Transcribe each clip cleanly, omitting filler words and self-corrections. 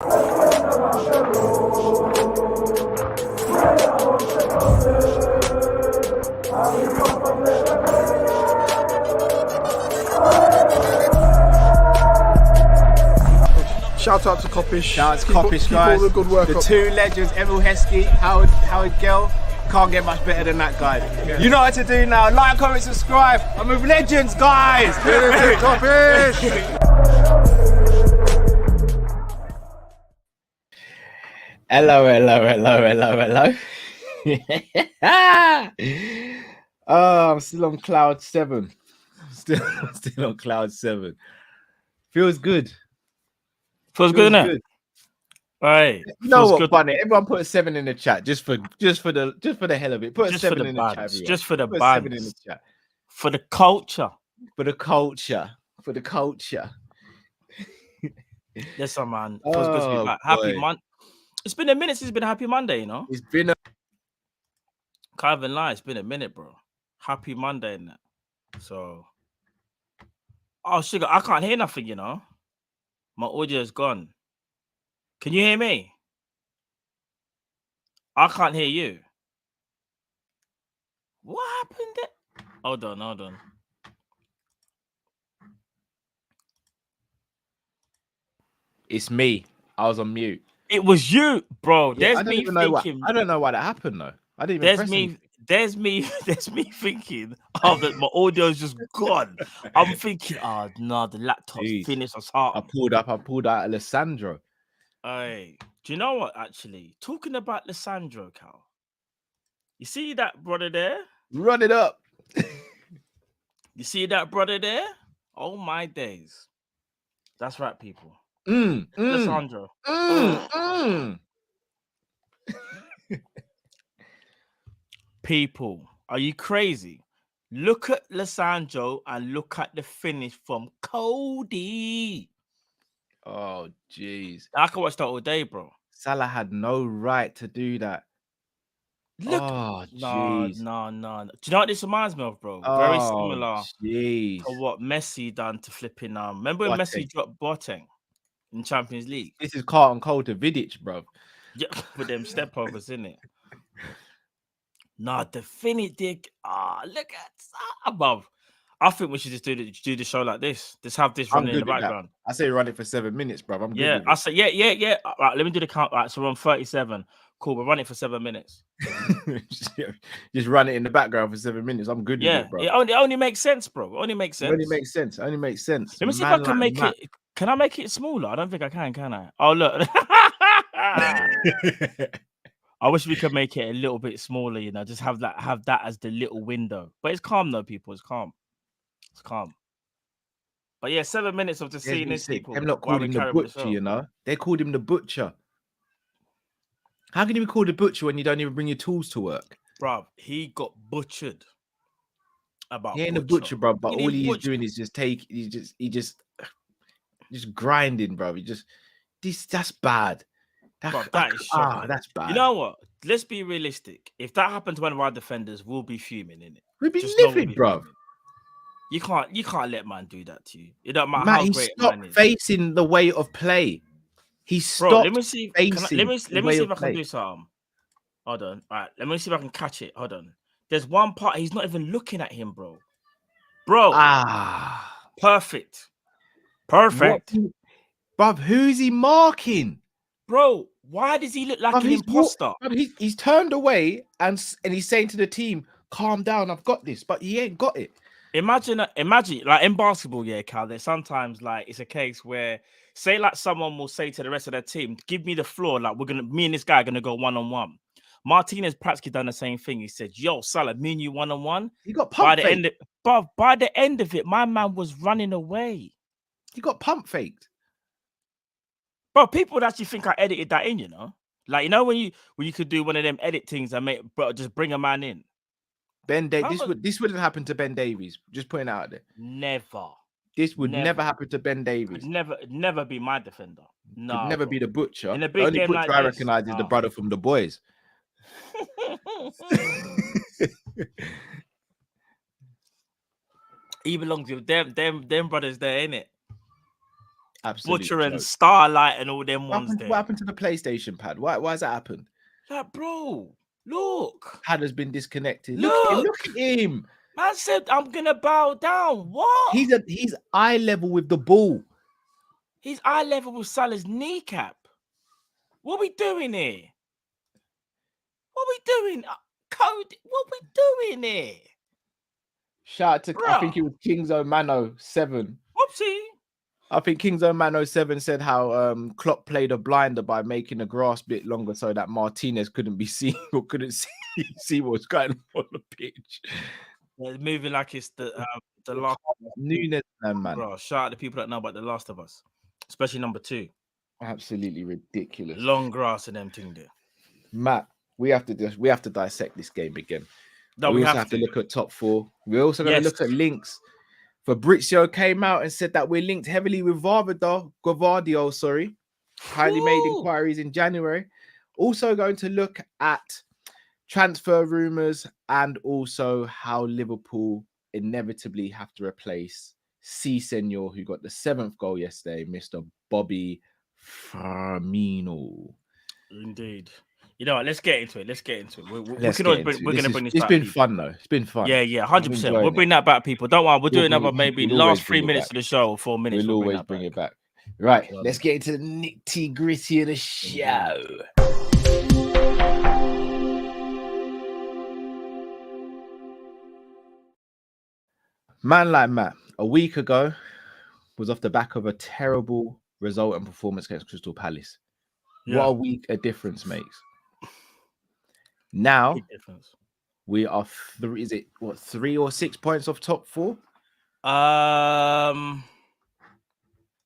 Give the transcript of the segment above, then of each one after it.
Shout out to Kopish. Shout out to Kopish, guys. All the good work the up. Two legends, Emil Heskey, Howard Gill. Can't get much better than that guy. Yeah. You know what to do now. Like, comment, subscribe. I'm with legends, guys. Kopish. Hello. Oh, I'm still on cloud 7. Still on cloud 7. Feels good. Feels good, innit? Right. You know what, Bunny? Everyone put a 7 in the chat just for the hell of it. Put a 7 in the chat. Just for the put bands. 7 in the chat. For the culture. For the culture. Listen, man. Feels good to be back. Happy Monday. It's been a minute since it's been a happy Monday, you know? It's been a... Can't even lie. It's been a minute, bro. Happy Monday and that. So... Oh, sugar, I can't hear nothing, you know? My audio's gone. Can you hear me? I can't hear you. What happened there? Hold on. It's me. I was on mute. It was you, bro. Yeah, I don't know why that happened though. I didn't even There's me thinking, oh, that my audio's just gone. I'm thinking, oh no, the laptop's finished. I pulled out Alessandro. Hey, do you know what? Actually, talking about Alessandro, Cal, you see that brother there? Run it up. You see that brother there? Oh my days. That's right, people. Alessandro. People, are you crazy? Look at Alessandro and look at the finish from Cody. Oh, jeez. I can watch that all day, bro. Salah had no right to do that. Look, no. Do you know what this reminds me of, bro? Very similar to what Messi done to flipping. Remember when Messi dropped Boateng in Champions League? This is Carlton Cole to Vidic, bro. Yeah, with them stepovers, in it. Nah, the finish dig. Look at above. I think we should just do the show like this. Just have this running in the background. I say run it for 7 minutes, bro. I'm good. I say yeah. All right, let me do the count. All right, so we're on 37. Cool, we're running for 7 minutes. Just run it in the background for 7 minutes. I'm good with it, bro. It only makes sense, bro. It only makes sense. It only makes sense. Let me see if I can make it. Can I make it smaller? I don't think I can I? Oh, look. I wish we could make it a little bit smaller, you know, just have that as the little window. But it's calm though, people. It's calm. But yeah, 7 minutes of just seeing this people. Them not called him the butcher, you know. They called him the butcher. How can you be called the butcher when you don't even bring your tools to work? Bro, he got butchered. He ain't a butcher, bro. But all he's doing is just grinding, bro. That's bad. That is shocking. That's bad. You know what? Let's be realistic. If that happened to one of our defenders, we'll be fuming, innit? We'd be livid, bro. You can't let man do that to you. It don't matter how great man is. Facing the way of play. He stopped. Bro, let me see if I can do something. Hold on. All right, let me see if I can catch it. Hold on. There's one part he's not even looking at him, bro. Perfect. Bro, who's he marking? Bro, why does he look like an imposter? He's turned away and he's saying to the team, calm down, I've got this, but he ain't got it. Imagine like in basketball, yeah, Cal, there's sometimes like it's a case where say like someone will say to the rest of their team, give me the floor, like me and this guy are gonna go one-on-one. Martinez practically done the same thing. He said, yo, Salah, me and you one-on-one. He got pump faked. By the end of it, my man was running away. He got pump faked. Bro, people would actually think I edited that in, you know? Like, you know when you could do one of them edit things and just bring a man in. Ben Davies. This wouldn't happen to Ben Davies. Just putting it out there. Never. This would never happen to Ben Davies. Never be my defender. No. Could never be the butcher. In a big only game butcher like I this, recognize is the brother from the boys. He belongs with them brothers there, innit? Absolute Butcher and joke. Starlight and all them ones there. What happened to the PlayStation pad? Why has that happened? Like, bro, look. Pad has been disconnected. Look. Look at him. Man said, I'm going to bow down. What? He's eye level with the ball. He's eye level with Salah's kneecap. What are we doing here? What are we doing? Code, what are we doing here? Shout out to, Bruh. I think it was King's Own Mano 7. Whoopsie. I think King's Own Mano 7 said how Klopp played a blinder by making the grass bit longer so that Martinez couldn't be seen or couldn't see what was going on the pitch. Yeah, it's moving like it's the last Nunes, man. Bro, shout out to people that know about The Last of Us, especially number 2. Absolutely ridiculous. Long grass and them thing there. Matt, we have to dissect this game again. No, we also have to look at top 4. We're also going to look at links. Fabrizio came out and said that we're linked heavily with Gvardiol, sorry. Highly made inquiries in January. Also going to look at transfer rumours and also how Liverpool inevitably have to replace Senor, who got the 7th goal yesterday, Mr. Bobby Firmino. Indeed. You know what? Let's get into it. We're going to bring this back. It's been fun, though. It's been fun. Yeah, 100%. We'll bring that back, people. Don't worry. We'll do another maybe last 3 minutes of the show or 4 minutes. We'll always bring it back. Right. Let's get into the nitty gritty of the show. Man like Matt, a week ago, was off the back of a terrible result and performance against Crystal Palace. Yeah. What a week a difference makes. Now, we are 3 or 6 points off top 4?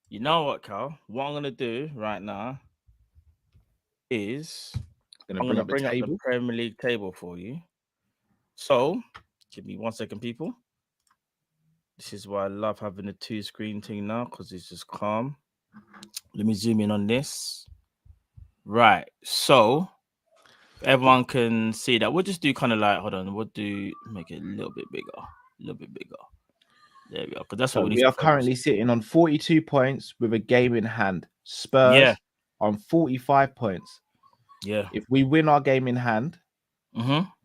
You know what, Carl? What I'm going to do right now is I'm going to bring up the Premier League table for you. So, give me 1 second, people. This is why I love having a 2-screen thing now, because it's just calm. Let me zoom in on this. Right. So, everyone can see that. We'll just do kind of like, hold on. We'll make it a little bit bigger. There we go. Because that's what we are currently sitting on 42 points with a game in hand. Spurs on 45 points. Yeah. If we win our game in hand,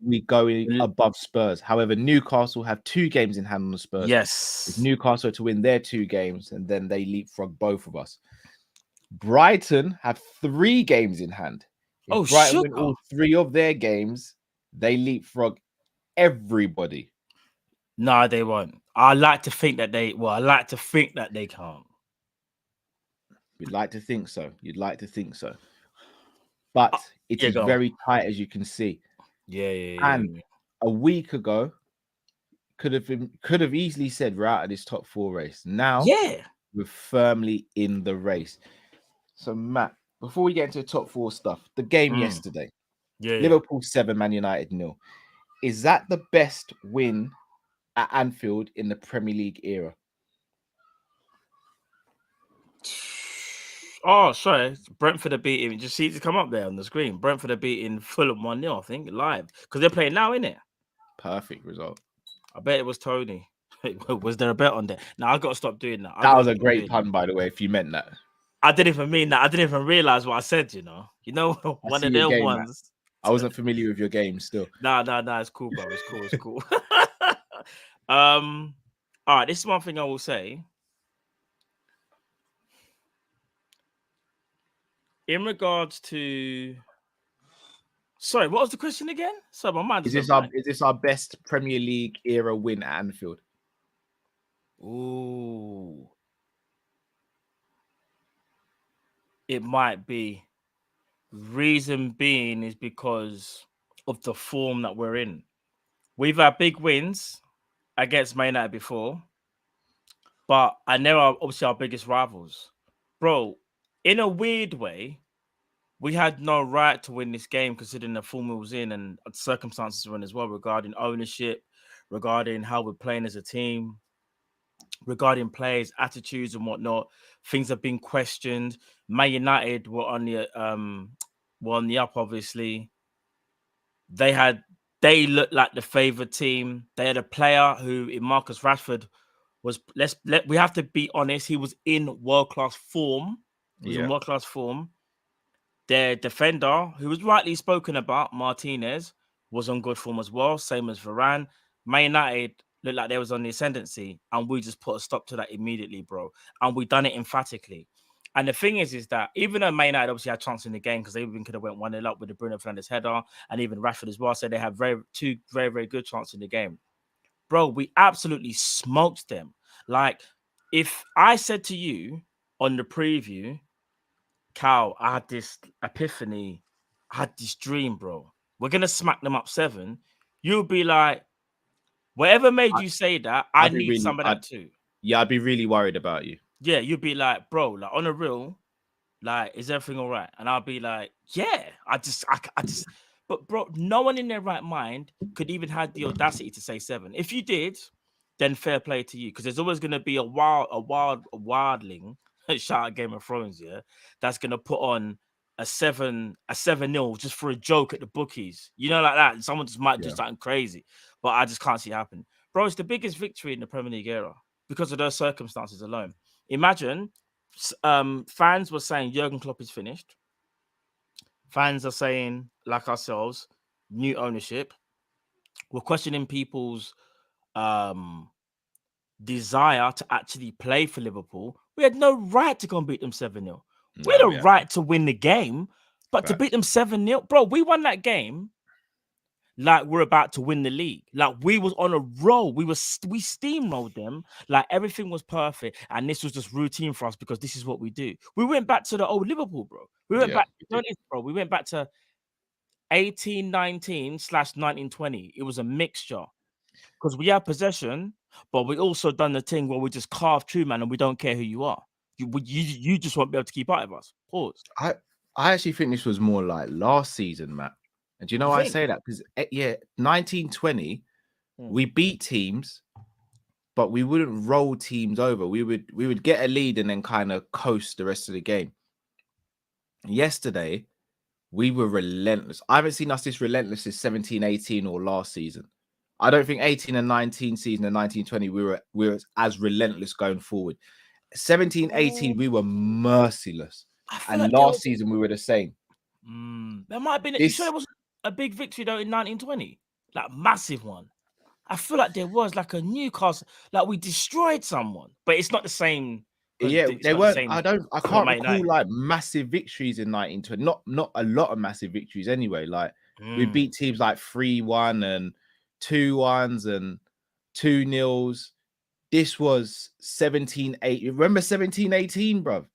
we go above Spurs. However, Newcastle have 2 games in hand on the Spurs. Yes. If Newcastle to win their 2 games, and then they leapfrog both of us. Brighton have 3 games in hand. If Brighton win all 3 of their games, they leapfrog everybody. No, they won't. I like to think that they can't. You'd like to think so. But it is very tight, as you can see. Yeah. And a week ago, could have easily said we're out of this top 4 race. Now, we're firmly in the race. So, Matt, before we get into the top 4 stuff, the game yesterday, Liverpool 7, Man United 0. Is that the best win at Anfield in the Premier League era? Oh, sorry. Brentford are beating. Just see it come up there on the screen. Brentford are beating Fulham 1-0, I think, live. Because they're playing now, innit? Perfect result. I bet it was Tony. Was there a bet on that? No, I've got to stop doing that. That was a great pun, by the way, if you meant that. I didn't even mean that. I didn't even realize what I said, you know. One of them ones. I wasn't familiar with your game still. No, it's cool, bro. It's cool. All right, this is one thing I will say. In regards to, sorry, what was the question again? So my mind is this our best Premier League era win at Anfield? Ooh, it might be. Reason being is because of the form that we're in. We've had big wins against Man United before, but I know obviously our biggest rivals, bro. In a weird way, we had no right to win this game considering the form we was in and circumstances we're in as well, regarding ownership, regarding how we're playing as a team, regarding players' attitudes and whatnot. Things have been questioned. Man United were on the up, obviously. They looked like the favoured team. They had a player who, in Marcus Rashford, was we have to be honest. He was in world-class form. He was in Yeah. world-class form. Their defender, who was rightly spoken about, Martinez, was on good form as well. Same as Varane. Man United looked like they was on the ascendancy, and we just put a stop to that immediately, bro. And we done it emphatically. And the thing is that even though Man United obviously had chance in the game because they even could have went 1-0 up with the Bruno Fernandes header and even Rashford as well, so they had two very, very good chances in the game. Bro, we absolutely smoked them. Like, if I said to you on the preview, Cal, I had this epiphany, I had this dream, bro. We're going to smack them up 7. You'll be like, whatever made you say that, I need some of that too. Yeah, I'd be really worried about you. Yeah, you'd be like, bro, like on a real, like, is everything all right? And I'll be like, yeah, I just, but bro, no one in their right mind could even have the audacity to say 7. If you did, then fair play to you, because there's always going to be a wildling, shout out Game of Thrones, yeah, that's going to put on a 7-0 just for a joke at the bookies, you know, like that. And someone just might do something crazy, but I just can't see it happen, bro. It's the biggest victory in the Premier League era because of those circumstances alone. Imagine. Fans were saying Jurgen Klopp is finished. Fans are saying, like ourselves, new ownership. We're questioning people's desire to actually play for Liverpool. We had no right to go and beat them 7-0. We had a right to win the game, but to beat them 7-0, bro, we won that game like we're about to win the league. Like we was on a roll. We steamrolled them. Like everything was perfect. And this was just routine for us because this is what we do. We went back to the old Liverpool, bro. We went back, bro. We went back to 1819/1920. It was a mixture. Because we have possession, but we also done the thing where we just carve through, man, and we don't care who you are. You just won't be able to keep out of us. Pause. I actually think this was more like last season, Matt. And do you know why I say that? Because 1920, we beat teams, but we wouldn't roll teams over. We would get a lead and then kind of coast the rest of the game. Yesterday, we were relentless. I haven't seen us this relentless since 17-18 or last season. I don't think 18 and 19 season and 19-20 we were as relentless going forward. 17-18 we were merciless, and like last season we were the same. There might have been. You sure it was a big victory though in 1920, like massive one? I feel like there was like a Newcastle, like we destroyed someone, but it's not the same. Yeah, they weren't. I can't recall like massive victories in 1920. Not a lot of massive victories anyway. Like we beat teams like 3-1 and 2-1s and 2-0s. This was 17-8. Remember 17-18, bro?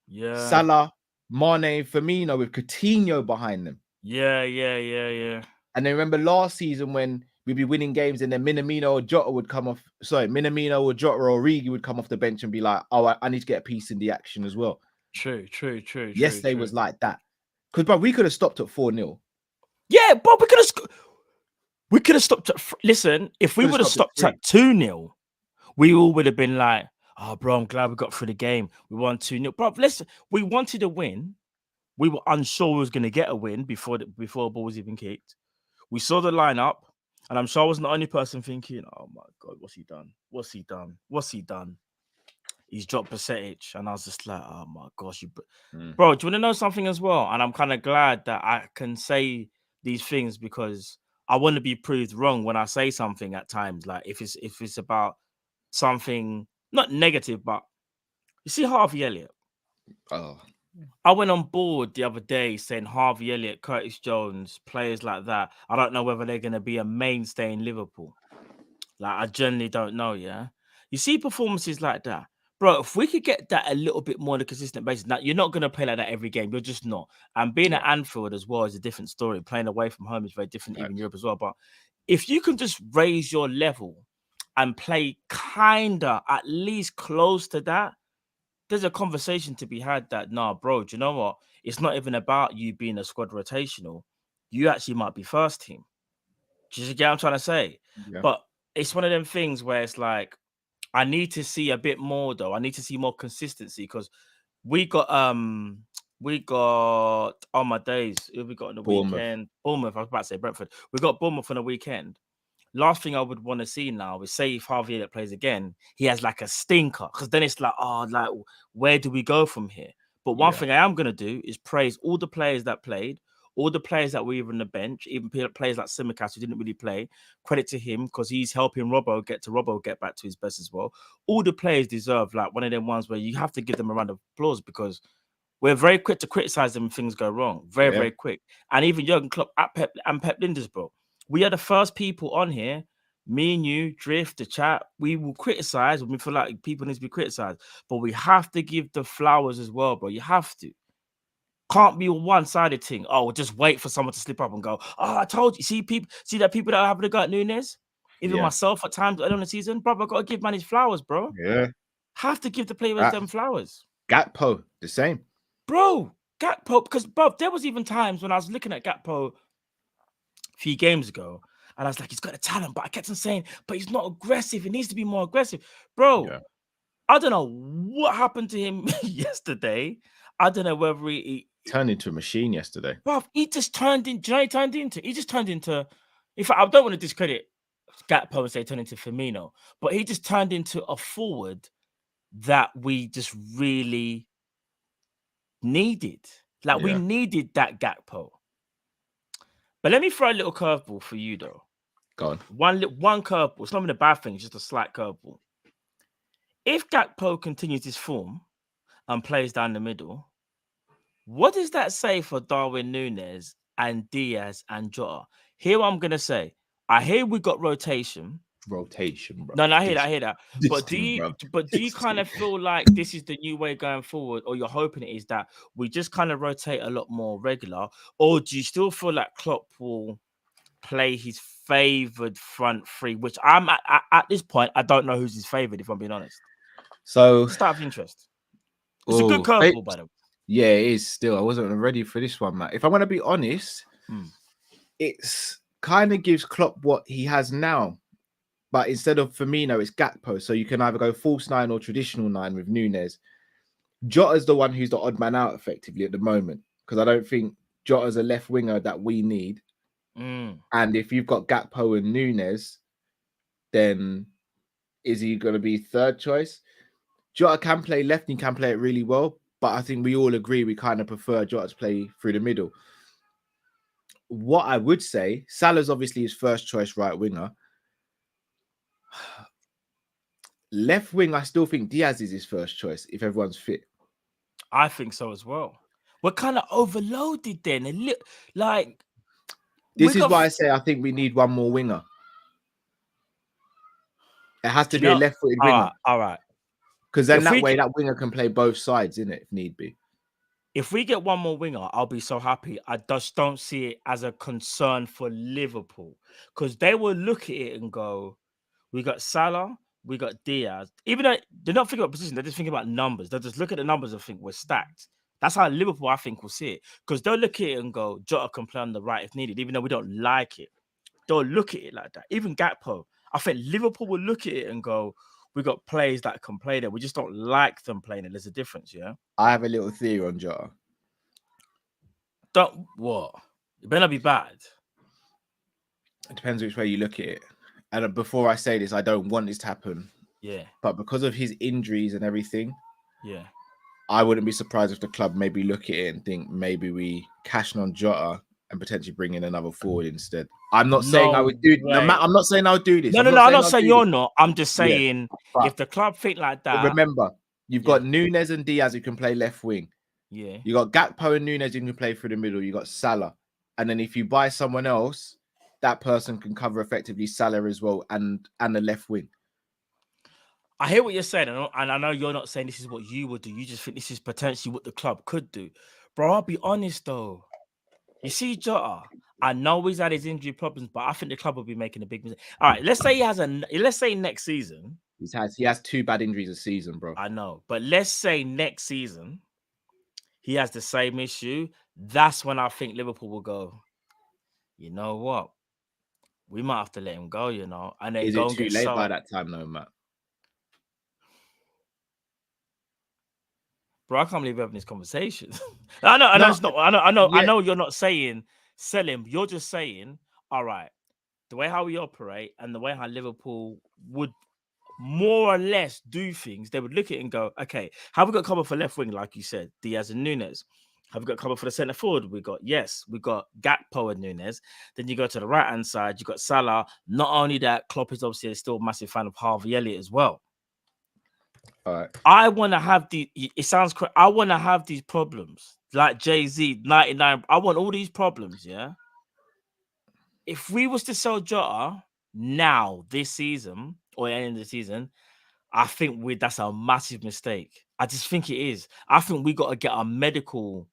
Yeah. Salah, Mane, Firmino with Coutinho behind them. Yeah. And then remember last season when we'd be winning games and then Minamino or Jota would come off. Sorry, Minamino or Jota or Origi would come off the bench and be like, "Oh, I need to get a piece in the action as well." True. Yesterday was like that. Because, bro, we could have stopped at 4-0. Yeah, but we could have stopped at. Listen, if we would have stopped at 2-0, we all would have been like, "Oh, bro, I'm glad we got through the game. We won 2-0." Bro, listen, we wanted a win. We were unsure we was going to get a win before the ball was even kicked. We saw the lineup, and I'm sure I wasn't the only person thinking, "Oh my God, what's he done? He's dropped percentage." And I was just like, "Oh my gosh, bro, do you want to know something as well?" And I'm kind of glad that I can say these things because I want to be proved wrong when I say something at times. Like if it's about something not negative, but you see Harvey Elliott. Oh. I went on board the other day saying Harvey Elliott, Curtis Jones, players like that. I don't know whether they're going to be a mainstay in Liverpool. Like, I generally don't know, yeah? You see performances like that. Bro, if we could get that a little bit more on a consistent basis, now, you're not going to play like that every game. You're just not. And being at Anfield as well is a different story. Playing away from home is very different, even in Europe as well. But if you can just raise your level and play kind of at least close to that, there's a conversation to be had that, nah, bro, do you know what? It's not even about you being a squad rotational. You actually might be first team. Do you get what I'm trying to say? Yeah. But it's one of them things where it's like, I need to see a bit more, though. I need to see more consistency because we got on my days, who we got on the weekend? Bournemouth. I was about to say Brentford. We got Bournemouth on the weekend. last thing I would want to see now is say if Javier plays again, he has like a stinker, because then it's like, oh, like where do we go from here? But one thing I am gonna do is praise all the players that played, all the players that were even on the bench, even players like Simicast who didn't really play. Credit to him because he's helping Robbo get back to his best as well. All the players deserve like one of them ones where you have to give them a round of applause because we're very quick to criticize them when things go wrong. Very quick. And even Jurgen Klopp and Pep Linders, bro. We are the first people on here, me and you, Drift, the chat, we will criticize when we feel like people need to be criticized. But we have to give the flowers as well, bro. You have to. Can't be a one-sided thing. Oh, just wait for someone to slip up and go, oh, I told you. See that people that are having a go at Nunes? Even myself at times early on the season, bro, I've got to give man his flowers, bro. Yeah. Have to give the players them flowers. Gakpo, the same. Bro, Gakpo, because, bro, there was even times when I was looking at Gakpo a few games ago, and I was like, he's got a talent, but I kept on saying, but he's not aggressive. He needs to be more aggressive. Bro, I don't know what happened to him yesterday. I don't know whether he turned into a machine yesterday. Bro, he just turned in. Do you know what he turned into? He just turned into. In fact, I don't want to discredit Gakpo and say turned into Firmino, but he just turned into a forward that we just really needed. Like we needed that Gakpo. But let me throw a little curveball for you, though. Go on. One curveball. It's not even a bad thing. It's just a slight curveball. If Gakpo continues his form and plays down the middle, what does that say for Darwin Núñez and Diaz and Jota? Here, I'm gonna say, I hear we got rotation. Rotation, bro. No, I hear that. But do you kind of feel like this is the new way going forward, or you're hoping it is that we just kind of rotate a lot more regular, or do you still feel like Klopp will play his favored front three? Which I'm at this point, I don't know who's his favorite, if I'm being honest. So, just out of interest, it's a good curveball, by the way. Yeah, it is still. I wasn't ready for this one, Matt. If I'm going to be honest, it's kind of gives Klopp what he has now. But instead of Firmino, it's Gakpo. So you can either go false 9 or traditional 9 with Núñez. Jota's the one who's the odd man out effectively at the moment. Because I don't think Jota's a left winger that we need. And if you've got Gakpo and Núñez, then is he going to be third choice? Jota can play left and can play it really well. But I think we all agree we kind of prefer Jota to play through the middle. What I would say, Salah's obviously his first choice right winger. Left wing, I still think Diaz is his first choice if everyone's fit. I think so as well. We're kind of overloaded then. This is why I say I think we need one more winger. It has to be a left-footed winger. All right. Because then that way, that winger can play both sides, innit, if need be. If we get one more winger, I'll be so happy. I just don't see it as a concern for Liverpool. Because they will look at it and go, we got Salah, we got Diaz. Even though they're not thinking about position, they're just thinking about numbers. They'll just look at the numbers and think we're stacked. That's how Liverpool, I think, will see it. Because they'll look at it and go, Jota can play on the right if needed, even though we don't like it. They'll look at it like that. Even Gakpo, I think Liverpool will look at it and go, we got players that can play there. We just don't like them playing it. There's a difference, yeah? I have a little theory on Jota. What? It better not be bad. It depends which way you look at it. And before I say this, I don't want this to happen. Yeah. But because of his injuries and everything, yeah, I wouldn't be surprised if the club maybe look at it and think maybe we cash on Jota and potentially bring in another forward instead. I'm not saying I would do. No, I'm not saying I would do this. No, I'm not saying you're not. I'm just saying if the club think like that. Remember, you've got Núñez and Diaz who can play left wing. Yeah. You got Gakpo and Núñez who can play through the middle. You got Salah, and then if you buy someone else, that person can cover effectively Salah as well and the left wing. I hear what you're saying, and I know you're not saying this is what you would do. You just think this is potentially what the club could do. Bro, I'll be honest though. You see Jota, I know he's had his injury problems, but I think the club will be making a big mistake. All right, let's say next season. He has 2 bad injuries a season, bro. I know, but let's say next season he has the same issue. That's when I think Liverpool will go, you know what? We might have to let him go, you know. And then is go it too late by that time, though, Matt? Bro, I can't believe we're having this conversation. I know, it's not. I know you're not saying sell him. You're just saying, all right, the way how we operate and the way how Liverpool would more or less do things, they would look at it and go, okay, have we got cover for left wing, like you said, Diaz and Nunes? Have we got cover for the centre forward? We got Gakpo and Nunes. Then you go to the right hand side, you got Salah. Not only that, Klopp is obviously still a massive fan of Harvey Elliott as well. All right. I want to have it sounds correct. I want to have these problems like Jay-Z 99. I want all these problems, yeah. If we was to sell Jota now this season or end of the season, I think that's a massive mistake. I just think it is. I think we got to get our medical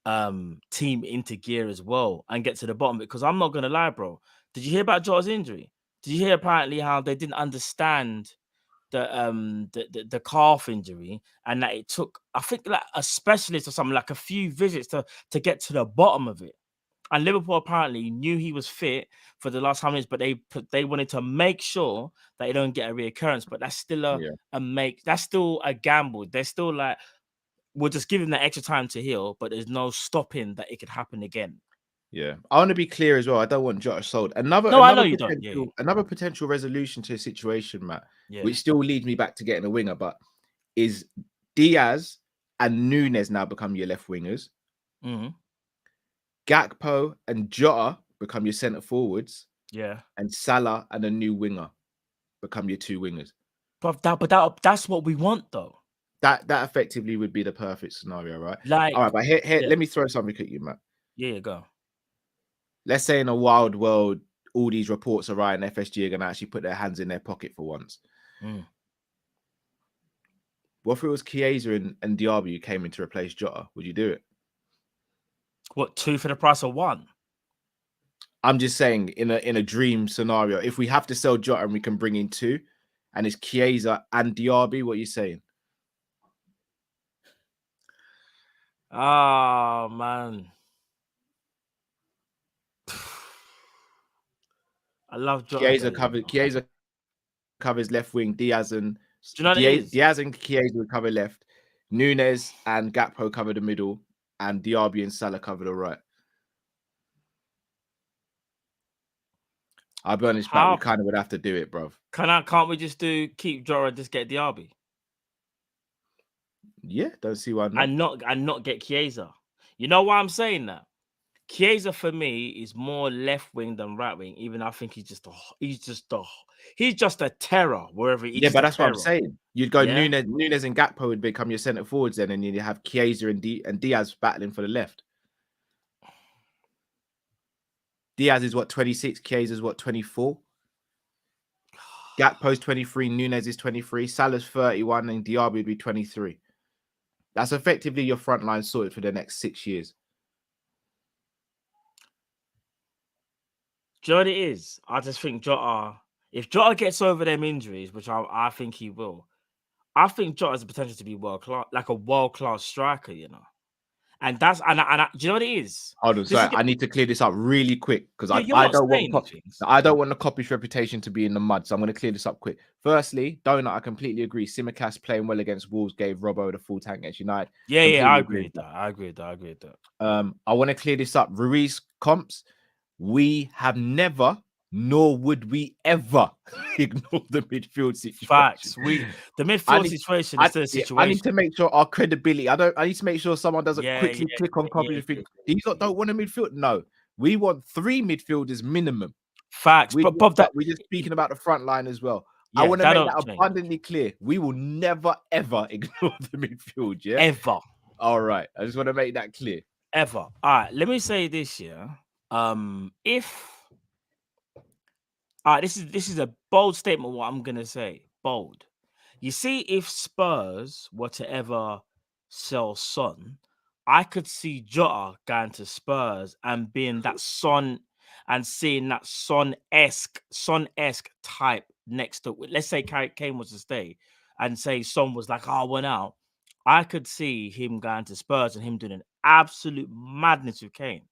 team into gear as well and get to the bottom of it. Because I'm not gonna lie, bro. Did you hear about Jota's injury? Did you hear apparently how they didn't understand the calf injury and that it took, I think, like a specialist or something, like a few visits to get to the bottom of it. And Liverpool apparently knew he was fit for the last 100 minutes, but they wanted to make sure that they don't get a reoccurrence. But that's still that's still a gamble. They're still like, we'll just give him that extra time to heal, but there's no stopping that it could happen again. Yeah, I want to be clear as well. I don't want Jota sold. Another potential resolution to a situation, Matt, which still leads me back to getting a winger, but is Diaz and Nunes now become your left wingers? Mm-hmm. Gakpo and Jota become your centre forwards. Yeah. And Salah and a new winger become your two wingers. But that's what we want, though. That effectively would be the perfect scenario, right? Like, all right, but here let me throw something at you, Matt. Yeah, go. Let's say in a wild world, all these reports are right and FSG are going to actually put their hands in their pocket for once. What if it was Chiesa and Diaby who came in to replace Jota? Would you do it? What, 2 for the price of 1? I'm just saying, in a dream scenario, if we have to sell Jota and we can bring in 2, and it's Chiesa and Diaby, what are you saying? Oh, man. I love Jota. Chiesa covers left wing. Diaz and Diaz and Chiesa would cover left. Nunes and Gakpo cover the middle, and Diaby and Salah cover the right. I'll be honest, Matt, we kind of would have to do it, bro. Can't we just keep Jota and just get Diaby? Yeah, don't see why not. And not get Chiesa. You know why I'm saying that? Chiesa for me is more left wing than right wing. Even I think he's just a terror wherever he is. Yeah, but that's what I'm saying. You'd go Nunes and Gakpo would become your centre forwards then, and you'd have Chiesa and Diaz battling for the left. Diaz is what, 26, Chiesa is what, 24. Gakpo's 23, Nunes is 23, Salah's 31, and Diaby would be 23. That's effectively your front line sorted for the next 6 years. Do you know what it is? I just think Jota, if Jota gets over them injuries, which I think he will, I think Jota has the potential to be world-class, like a world-class striker, you know. And do you know what it is? Hold on, sorry, I need to clear this up really quick because I don't want the Kopish reputation to be in the mud. So I'm going to clear this up quick. Firstly, Donut, I completely agree. Tsimikas playing well against Wolves gave Robbo the full tank against United. Yeah, I agree with that. I agree with that. I want to clear this up. Ruiz comps, we have never, nor would we ever ignore the midfield situation. Facts. The midfield situation is the situation. I need to make sure our credibility. I need to make sure someone doesn't quickly click on copy and think these don't want a midfield. No, we want 3 midfielders minimum. Facts. We're just speaking about the front line as well. Yeah, I want to make that abundantly clear. We will never ever ignore the midfield. Yeah, ever. All right. I just want to make that clear. Ever. All right. Let me say this. Yeah. This is a bold statement. What I'm gonna say, bold. You see, if Spurs were to ever sell Son, I could see Jota going to Spurs and being that Son and seeing that Son-esque type next to. Let's say Kane was to stay, and say Son was like, I went out. I could see him going to Spurs and him doing an absolute madness with Kane.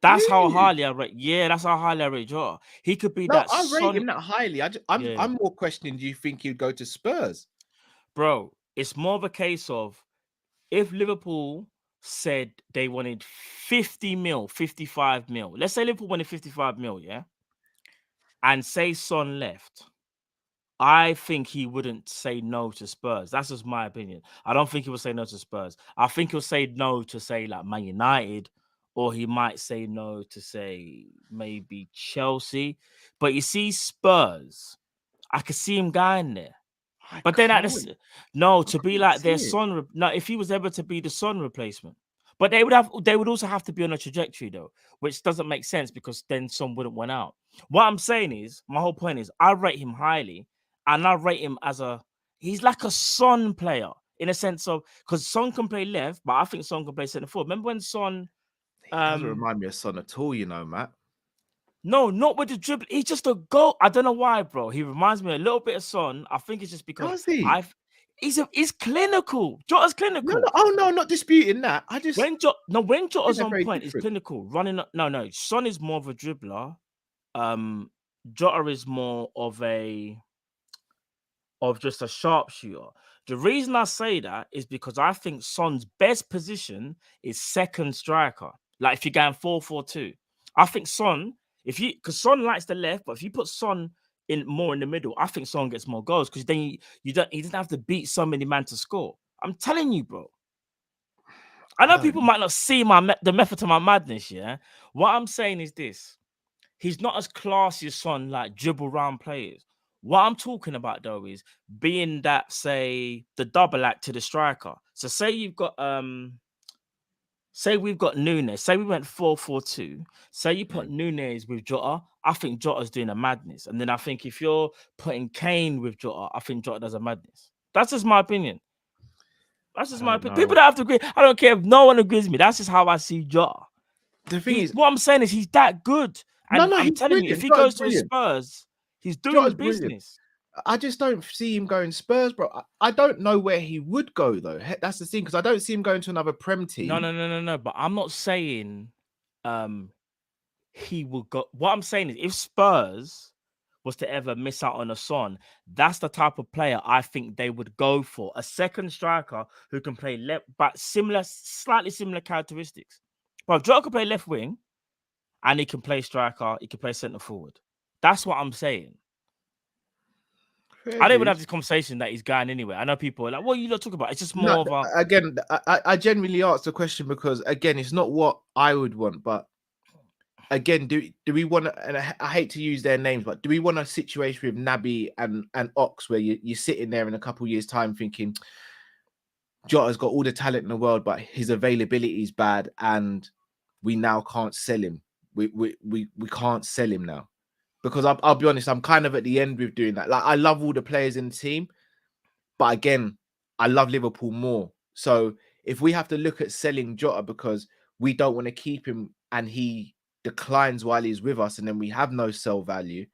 That's how highly I rate. Yeah, that's how highly I rate Jota. He could be that. I rate him that highly. I'm more questioning. Do you think he'd go to Spurs, bro? It's more of a case of if Liverpool said they wanted 50 mil, 55 mil. Let's say Liverpool wanted 55 mil. Yeah, and say Son left, I think he wouldn't say no to Spurs. That's just my opinion. I don't think he would say no to Spurs. I think he'll say no to say like Man United, or he might say no to say maybe Chelsea. But you see, Spurs, I could see him going there. But then at this, no, to be like their Son. No, if he was ever to be the Son replacement, but they would also have to be on a trajectory though, which doesn't make sense because then Son wouldn't win out. What I'm saying is, my whole point is, I rate him highly, and I rate him as he's like a Son player in a sense of because Son can play left, but I think Son can play centre forward. Remember when Son? He doesn't remind me of Son at all, you know, Matt. No, not with the dribble. He's just a goal. I don't know why, bro. He reminds me a little bit of Son. I think it's just because he's clinical. Jota's clinical. No, not disputing that. I just when Jota's on point, he's clinical. Running up. No. Son is more of a dribbler. Jota is more of just a sharpshooter. The reason I say that is because I think Son's best position is second striker. Like if you're going 4-4-2, I think Son. Because Son likes the left, but if you put Son in more in the middle, I think Son gets more goals because then he doesn't have to beat so many men to score. I'm telling you, bro. I know people might not see the method to my madness. Yeah, what I'm saying is this: he's not as classy as Son, like dribble round players. What I'm talking about though is being that, say, the double act to the striker. So say you've got Say we've got Nunes. Say we went 4-4-2. Say you put Nunes with Jota. I think Jota's doing a madness. And then I think if you're putting Kane with Jota, I think Jota does a madness. That's just my opinion. That's just my opinion. People don't have to agree. I don't care if no one agrees with me. That's just how I see Jota. The thing is, what I'm saying is he's that good. And I'm telling you, if he goes to his Spurs, he's doing business. I just don't see him going Spurs, bro. I don't know where he would go though. That's the thing, because I don't see him going to another Prem team. No. But I'm not saying he will go. What I'm saying is, if Spurs was to ever miss out on a Son, that's the type of player I think they would go for. A second striker who can play left, but slightly similar characteristics. But Jota can play left wing, and he can play striker. He can play centre forward. That's what I'm saying. I don't even have this conversation that he's going anywhere. I know people are like, what are you not talking about? It's just more of a... Again, I genuinely asked the question because, again, it's not what I would want. But, again, do we want... And I hate to use their names, but do we want a situation with Naby and Ox where you're sitting there in a couple of years' time thinking, Jota's got all the talent in the world, but his availability is bad and we now can't sell him. We can't sell him now. Because I'll be honest, I'm kind of at the end with doing that. Like, I love all the players in the team, but again, I love Liverpool more. So if we have to look at selling Jota because we don't want to keep him and he declines while he's with us and then we have no sell value,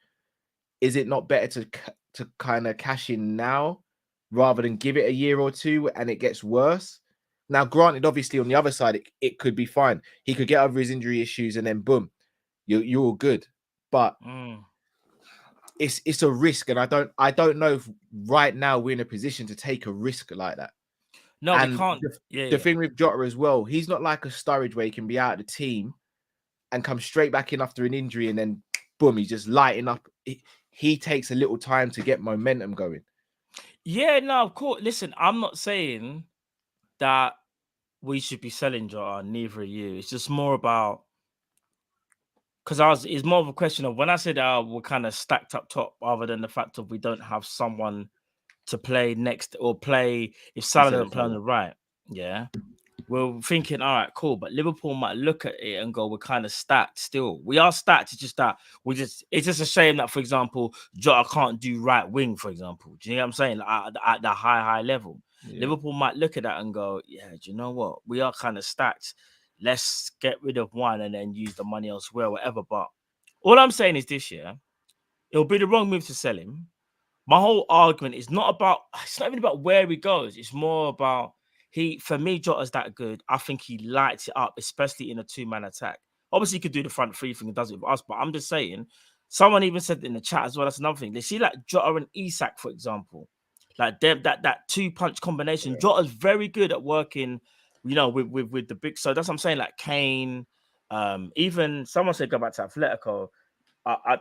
is it not better to kind of cash in now rather than give it a year or two and it gets worse? Now, granted, obviously on the other side, it could be fine. He could get over his injury issues and then boom, you're all good. But it's a risk, and I don't know if right now we're in a position to take a risk like that. No, we can't. The thing with Jota as well, he's not like a Sturridge where he can be out of the team and come straight back in after an injury, and then boom, he's just lighting up. He takes a little time to get momentum going. Yeah, no, of course. Listen, I'm not saying that we should be selling Jota. Neither are you. It's just more about. Because it's more of a question of when I said we're kind of stacked up top, rather than the fact of we don't have someone to play next or play if Salah doesn't play on the right. Yeah, we're thinking, all right, cool. But Liverpool might look at it and go, we're kind of stacked still. We are stacked. It's just that it's just a shame that, for example, Jota can't do right wing, for example. Do you know what I'm saying? At the high level. Yeah. Liverpool might look at that and go, yeah, do you know what? We are kind of stacked. Let's get rid of one and then use the money elsewhere, whatever. But all I'm saying is this year, it'll be the wrong move to sell him. My whole argument is it's not even about where he goes. It's more about for me, Jota's that good. I think he lights it up, especially in a two-man attack. Obviously, he could do the front three thing and does it for us, but I'm just saying, someone even said in the chat as well, that's another thing. They see like Jota and Isak, for example, like that two-punch combination. Yeah. Jota's very good at working, with the big. So that's what I'm saying. Like Kane, even someone said go back to Atletico. I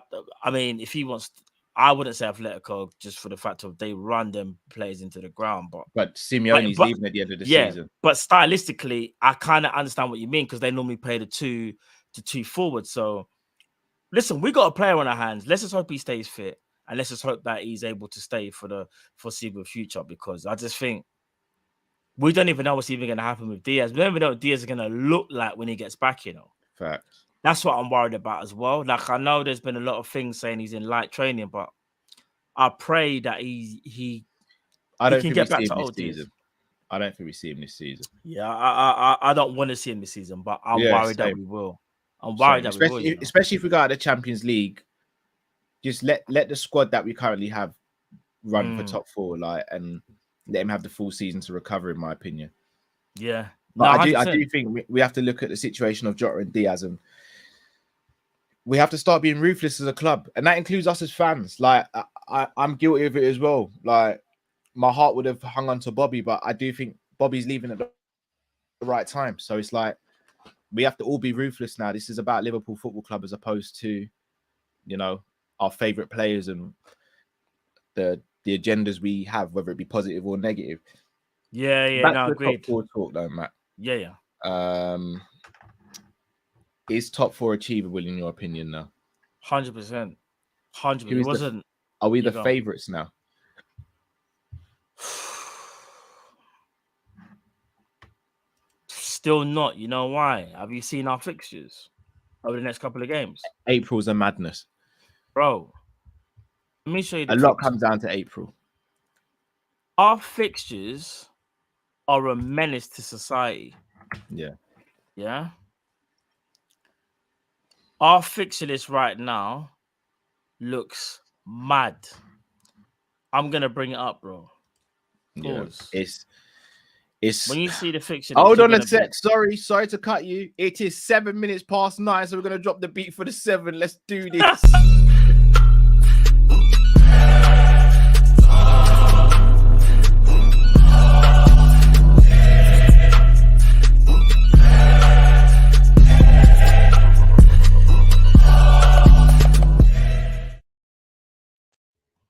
mean, if he wants, I wouldn't say Atletico just for the fact of they run them players into the ground. But Simeone's leaving at the end of the season. But stylistically, I kind of understand what you mean because they normally play the two forward. So listen, we got a player on our hands. Let's just hope he stays fit, and let's just hope that he's able to stay for the foreseeable future. Because I just think we don't even know what's even going to happen with Diaz. We don't even know what Diaz is going to look like when he gets back. Facts. That's what I'm worried about as well. Like, I know there's been a lot of things saying he's in light training, but I pray that he can get back to old season. I don't think we see him this season. Yeah, I don't want to see him this season, but I'm worried that we will. I'm worried that we will. Especially if we go out of the Champions League, just let the squad that we currently have run for top 4, and let him have the full season to recover, in my opinion. Yeah. But I do think we have to look at the situation of Jota and Diaz, and we have to start being ruthless as a club, and that includes us as fans. Like, I'm guilty of it as well. Like, my heart would have hung on to Bobby, but I do think Bobby's leaving at the right time. So it's like we have to all be ruthless now. This is about Liverpool Football Club as opposed to, our favorite players and the agendas we have, whether it be positive or negative. Yeah, Back to agreed. Top 4 talk, though, Matt. Yeah. Is top 4 achievable in your opinion now? 100%. 100%. Are we the favourites now? Still not. You know why? Have you seen our fixtures over the next couple of games? April's a madness. Bro, let me show you. A lot comes down to April. Our fixtures are a menace to society. Yeah. Our fixture list right now looks mad. I'm gonna bring it up, bro. Pause. Yeah, it's when you see the fixture. Hold on a sec. Sorry to cut you. It is 7 minutes past 9, so we're gonna drop the beat for the 7. Let's do this.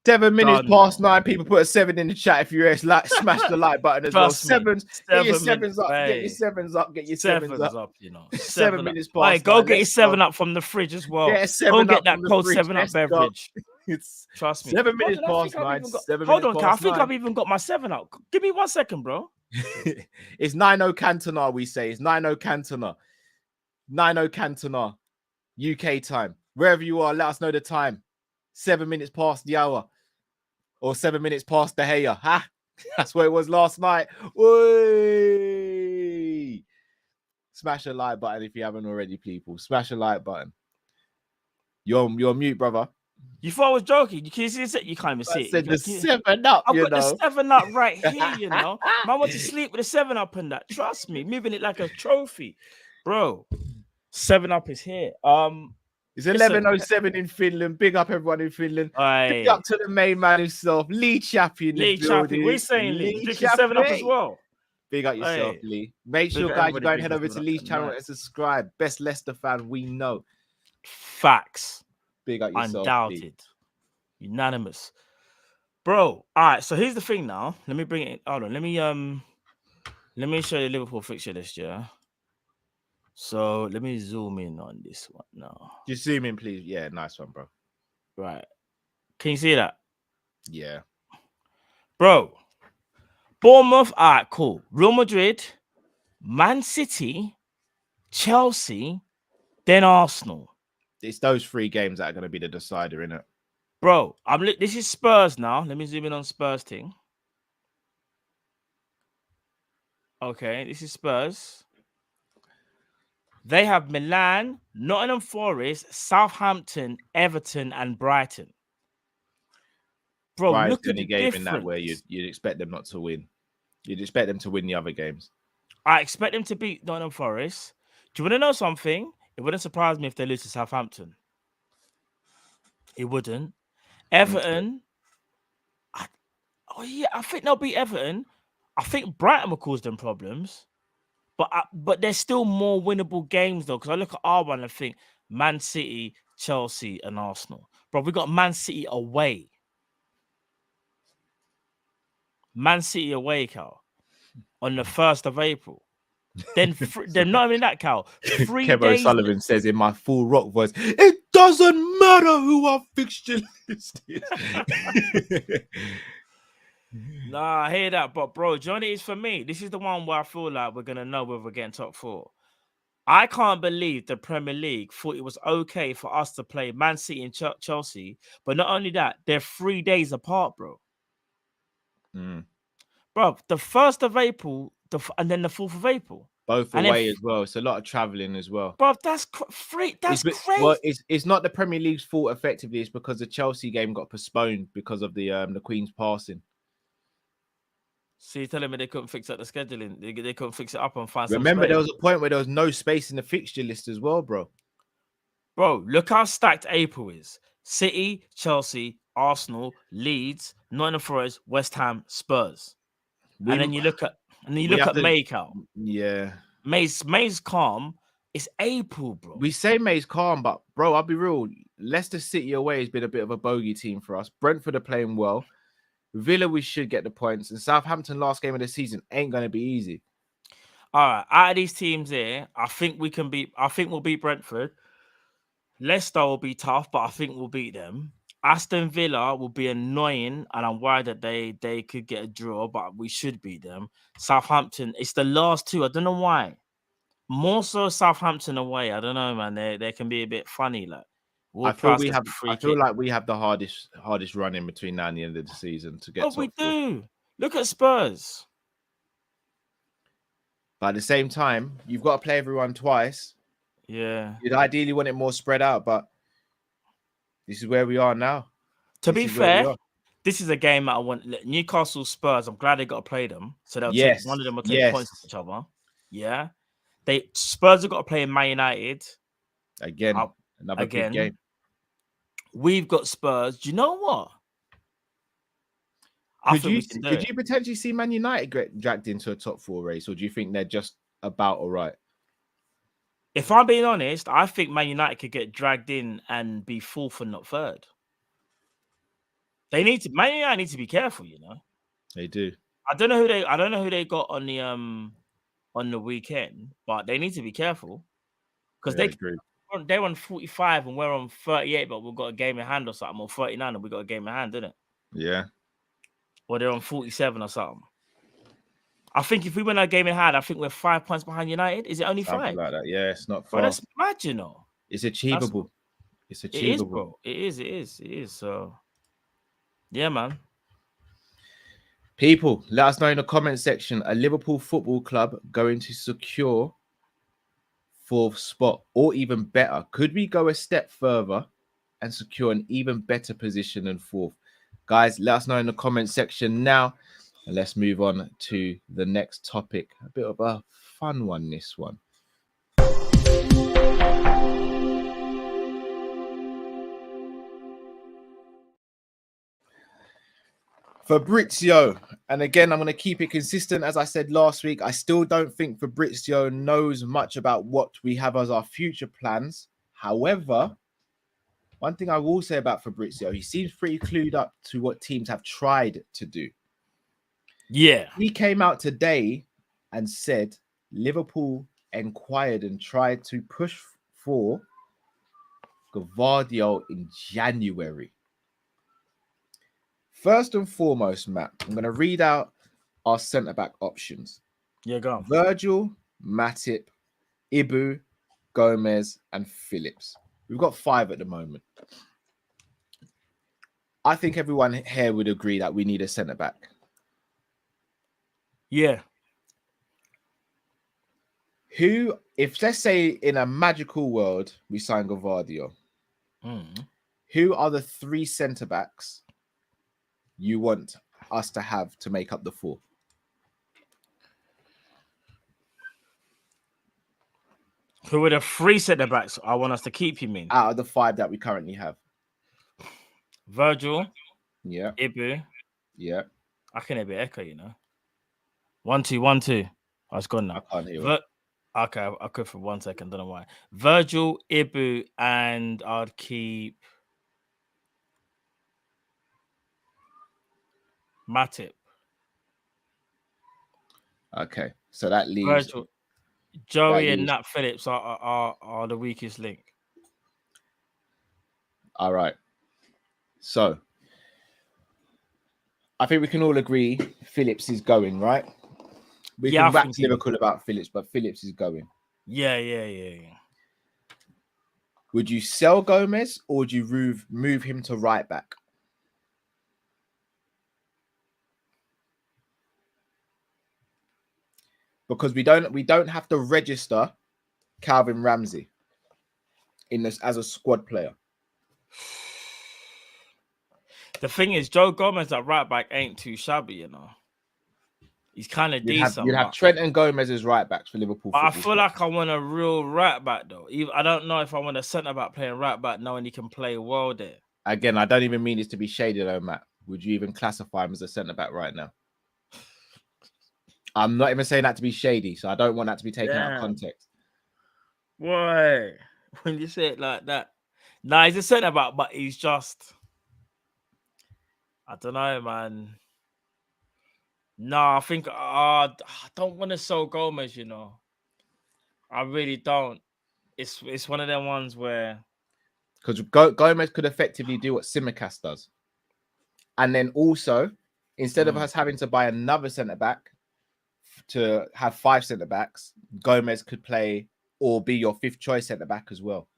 7 minutes past 9. People put a 7 in the chat if you're smash the like button as well. Sevens, get your 7s up. Get your 7s up. Get your 7s up. 7 minutes past. Right, go get your 7 up from the fridge as well. Go get that cold 7 up beverage. Trust me. 7 minutes past 9. Hold on, I think I've even got my 7 up. Give me 1 second, bro. It's 9-0 Cantona, we say. It's 9-0 Cantona. 9-0 Cantona. UK time. Wherever you are, let us know the time. 7 minutes past the hour. Or 7 minutes past the Heya. Ha! That's what it was last night. Whee! Smash a like button if you haven't already, people. Smash a like button. You're mute, brother. You thought I was joking. You can't see it. You can't even see it. Said the 7 up. I've got the 7 up right here. Man went to sleep with the 7 up and that. Trust me, moving it like a trophy, bro. 7 up is here. It's 11:07 in Finland. Big up everyone in Finland. Big up to the main man himself, Lee Chappie in the building. We're saying Lee. Drinking 7 up as well. Big up yourself, Lee. Make sure, guys, you go and head over to Lee's channel and subscribe. Best Leicester fan we know. Facts. Big up yourself, undoubted. Lee. Unanimous. Bro, all right, so here's the thing now. Let me bring it in. Hold on. Let me show you the Liverpool fixture list, yeah? So let me zoom in on this one now. Just zoom in, please. Yeah, nice one, bro. Right. Can you see that? Yeah. Bro, Bournemouth, all right, cool. Real Madrid, Man City, Chelsea, then Arsenal. It's those 3 games that are going to be the decider, innit? Bro, this is Spurs now. Let me zoom in on Spurs thing. Okay, this is Spurs. They have Milan, Nottingham Forest, Southampton, Everton, and Brighton. Bro, look at the game difference. In that where you'd expect them not to win. You'd expect them to win the other games. I expect them to beat Nottingham Forest. Do you want to know something? It wouldn't surprise me if they lose to Southampton. It wouldn't. Everton. I think they'll beat Everton. I think Brighton will cause them problems. But there's still more winnable games, though, because I look at our one and think Man City, Chelsea, and Arsenal. Bro, we got Man City away. Man City away, Cal, on the 1st of April. Then not even that, Cal. 3 Kev days. O'Sullivan says in my full rock voice, it doesn't matter who our fixture list is. Nah, I hear that. But, bro, Johnny is for me. This is the one where I feel like we're going to know whether we're getting top 4. I can't believe the Premier League thought it was okay for us to play Man City and Chelsea. But not only that, they're 3 days apart, bro. Bro, the 1st of April and then the 4th of April. Both away as well. It's a lot of travelling as well. Bro, that's crazy. Well, it's not the Premier League's fault effectively. It's because the Chelsea game got postponed because of the Queen's passing. So you're telling me they couldn't fix up the scheduling? They couldn't fix it up and find Remember, there was a point where there was no space in the fixture list as well, bro. Bro, look how stacked April is. City, Chelsea, Arsenal, Leeds, Nottingham Forest, West Ham, Spurs. And then you look at May, Cal. Yeah. May's calm. It's April, bro. We say May's calm, but bro, I'll be real. Leicester City away has been a bit of a bogey team for us. Brentford are playing well. Villa, we should get the points. And Southampton, last game of the season, ain't going to be easy. All right. Out of these teams here, I think we'll beat Brentford. Leicester will be tough, but I think we'll beat them. Aston Villa will be annoying, and I'm worried that they could get a draw, but we should beat them. Southampton, it's the last 2. I don't know why. More so Southampton away. I don't know, man. They can be a bit funny. Like I feel like we have the hardest run in between now and the end of the season to get. Oh, we do. Look at Spurs. But at the same time, you've got to play everyone twice. Yeah. You'd ideally want it more spread out, but this is where we are now. To be fair, this is a game that I want. Newcastle Spurs, I'm glad they got to play them. So they'll take one of them will take points off each other. Yeah. Spurs have got to play in Man United. Again, another big game. We've got Spurs. Do you know what? Could you potentially see Man United get dragged into a top 4 race, or do you think they're just about all right? If I'm being honest, I think Man United could get dragged in and be 4th and not 3rd. Man United need to be careful, you know. They do. I don't know who they got on the weekend, but they need to be careful because they're on 45 and we're on 38, but we've got a game in hand or something, or 39 and we've got a game in hand, didn't it? Yeah. Or they're on 47 or something. I think if we win our game in hand, I think we're 5 points behind United. Is it only 5? Something like that. Yeah, it's not far. But that's mad, you know. It's achievable. It's achievable. It is. So, yeah, man. People, let us know in the comment section. A Liverpool Football Club going to secure 4th spot, or even better? Could we go a step further and secure an even better position than 4th? Guys, let us know in the comment section now. And let's move on to the next topic. A bit of a fun one, this one. Fabrizio. And again, I'm going to keep it consistent. As I said last week, I still don't think Fabrizio knows much about what we have as our future plans. However, one thing I will say about Fabrizio, he seems pretty clued up to what teams have tried to do. Yeah. He came out today and said Liverpool inquired and tried to push for Gvardiol in January. First and foremost, Matt, I'm going to read out our centre-back options. Yeah, go on. Virgil, Matip, Ibu, Gomez, and Phillips. We've got 5 at the moment. I think everyone here would agree that we need a centre-back. Yeah. Who, if let's say in a magical world, we sign Gvardiol, who are the 3 centre-backs you want us to have to make up the 4? Who are the 3 centre-backs I want us to keep, you mean? Out of the 5 that we currently have. Virgil. Yeah. Ibu. Yeah. I can hear a bit echo, you know. 1 2 1 2. Oh, it's gone now. I can't hear it. Okay, I could for 1 second. Don't know why. Virgil, Ibu, and I'd keep Matip. Okay, so that leaves Virgil, Joey, and leaves. Nat Phillips are the weakest link. All right. So I think we can all agree Phillips is going, right? We Yeah, I can wax think he- lyrical about Phillips, but Phillips is going. Yeah. Would you sell Gomez or would you move him to right back? Because we don't have to register Calvin Ramsey in this as a squad player. The thing is, Joe Gomez at right back ain't too shabby, you know. He's kind of decent. You'd have Trent and Gomez as right backs for Liverpool. But I feel like I want a real right back though. I don't know if I want a centre back playing right back knowing he can play well there. Again, I don't even mean this to be shady though, Matt. Would you even classify him as a centre back right now? I'm not even saying that to be shady, so I don't want that to be taken out of context. Why? When you say it like that. Nah, he's a centre back, but he's just, I don't know, man. Nah, I think I don't want to sell Gomez, you know. I really don't. It's one of them ones where, because Gomez could effectively do what Simicast does, and then also instead of us having to buy another centre back to have 5 centre backs, Gomez could play or be your 5th choice centre back as well.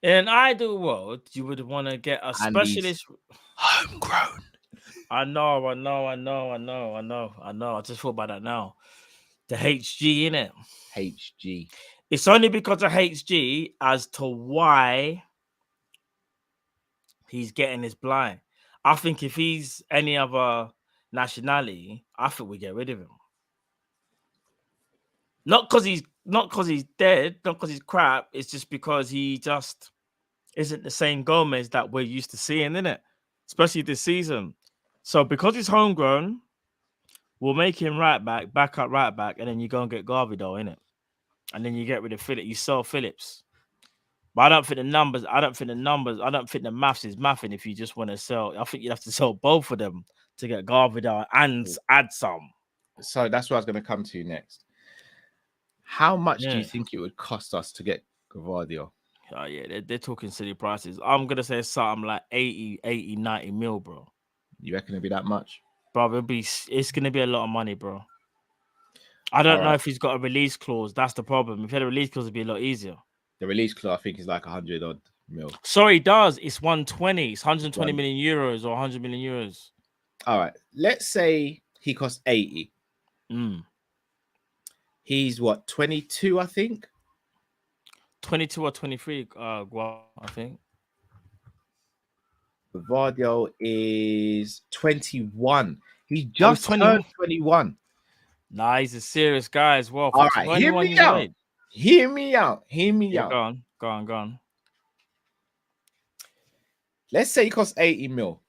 in an ideal world, you would want to get a specialist. Homegrown. I know. I just thought about that now. The HG, innit? HG. It's only because of HG as to why he's getting his blind. I think if he's any other nationality, I think we get rid of him. Not because he's dead, not because he's crap. It's just because he just isn't the same Gomez that we're used to seeing, innit? Especially this season. So because he's homegrown, we'll make him back up right back, and then you go and get Gvardiol, innit? And then you get rid of Phillips. You sell Phillips. But I don't think the numbers, I don't think the maths is mathing if you just want to sell. I think you'd have to sell both of them to get Gvardiol and add some. So that's what I was going to come to next. How much do you think it would cost us to get Gvardiol? Oh, yeah, they're talking silly prices. I'm going to say something like 80, 90 mil, bro. You reckon it'd be that much? Bro, it's going to be a lot of money, bro. I don't know if he's got a release clause. That's the problem. If he had a release clause, it'd be a lot easier. The release clause, I think, is like 100 odd mil. Sorry, he does. It's 120. It's 120 million euros or 100 million euros. All right. Let's say he costs 80. He's what, 22, I think? 22 or 23, I think. Gvardiol is 21. He just turned 21. Nah, he's a serious guy as well. All right, hear me out. Hear me out. Go on. Let's say he costs 80 mil.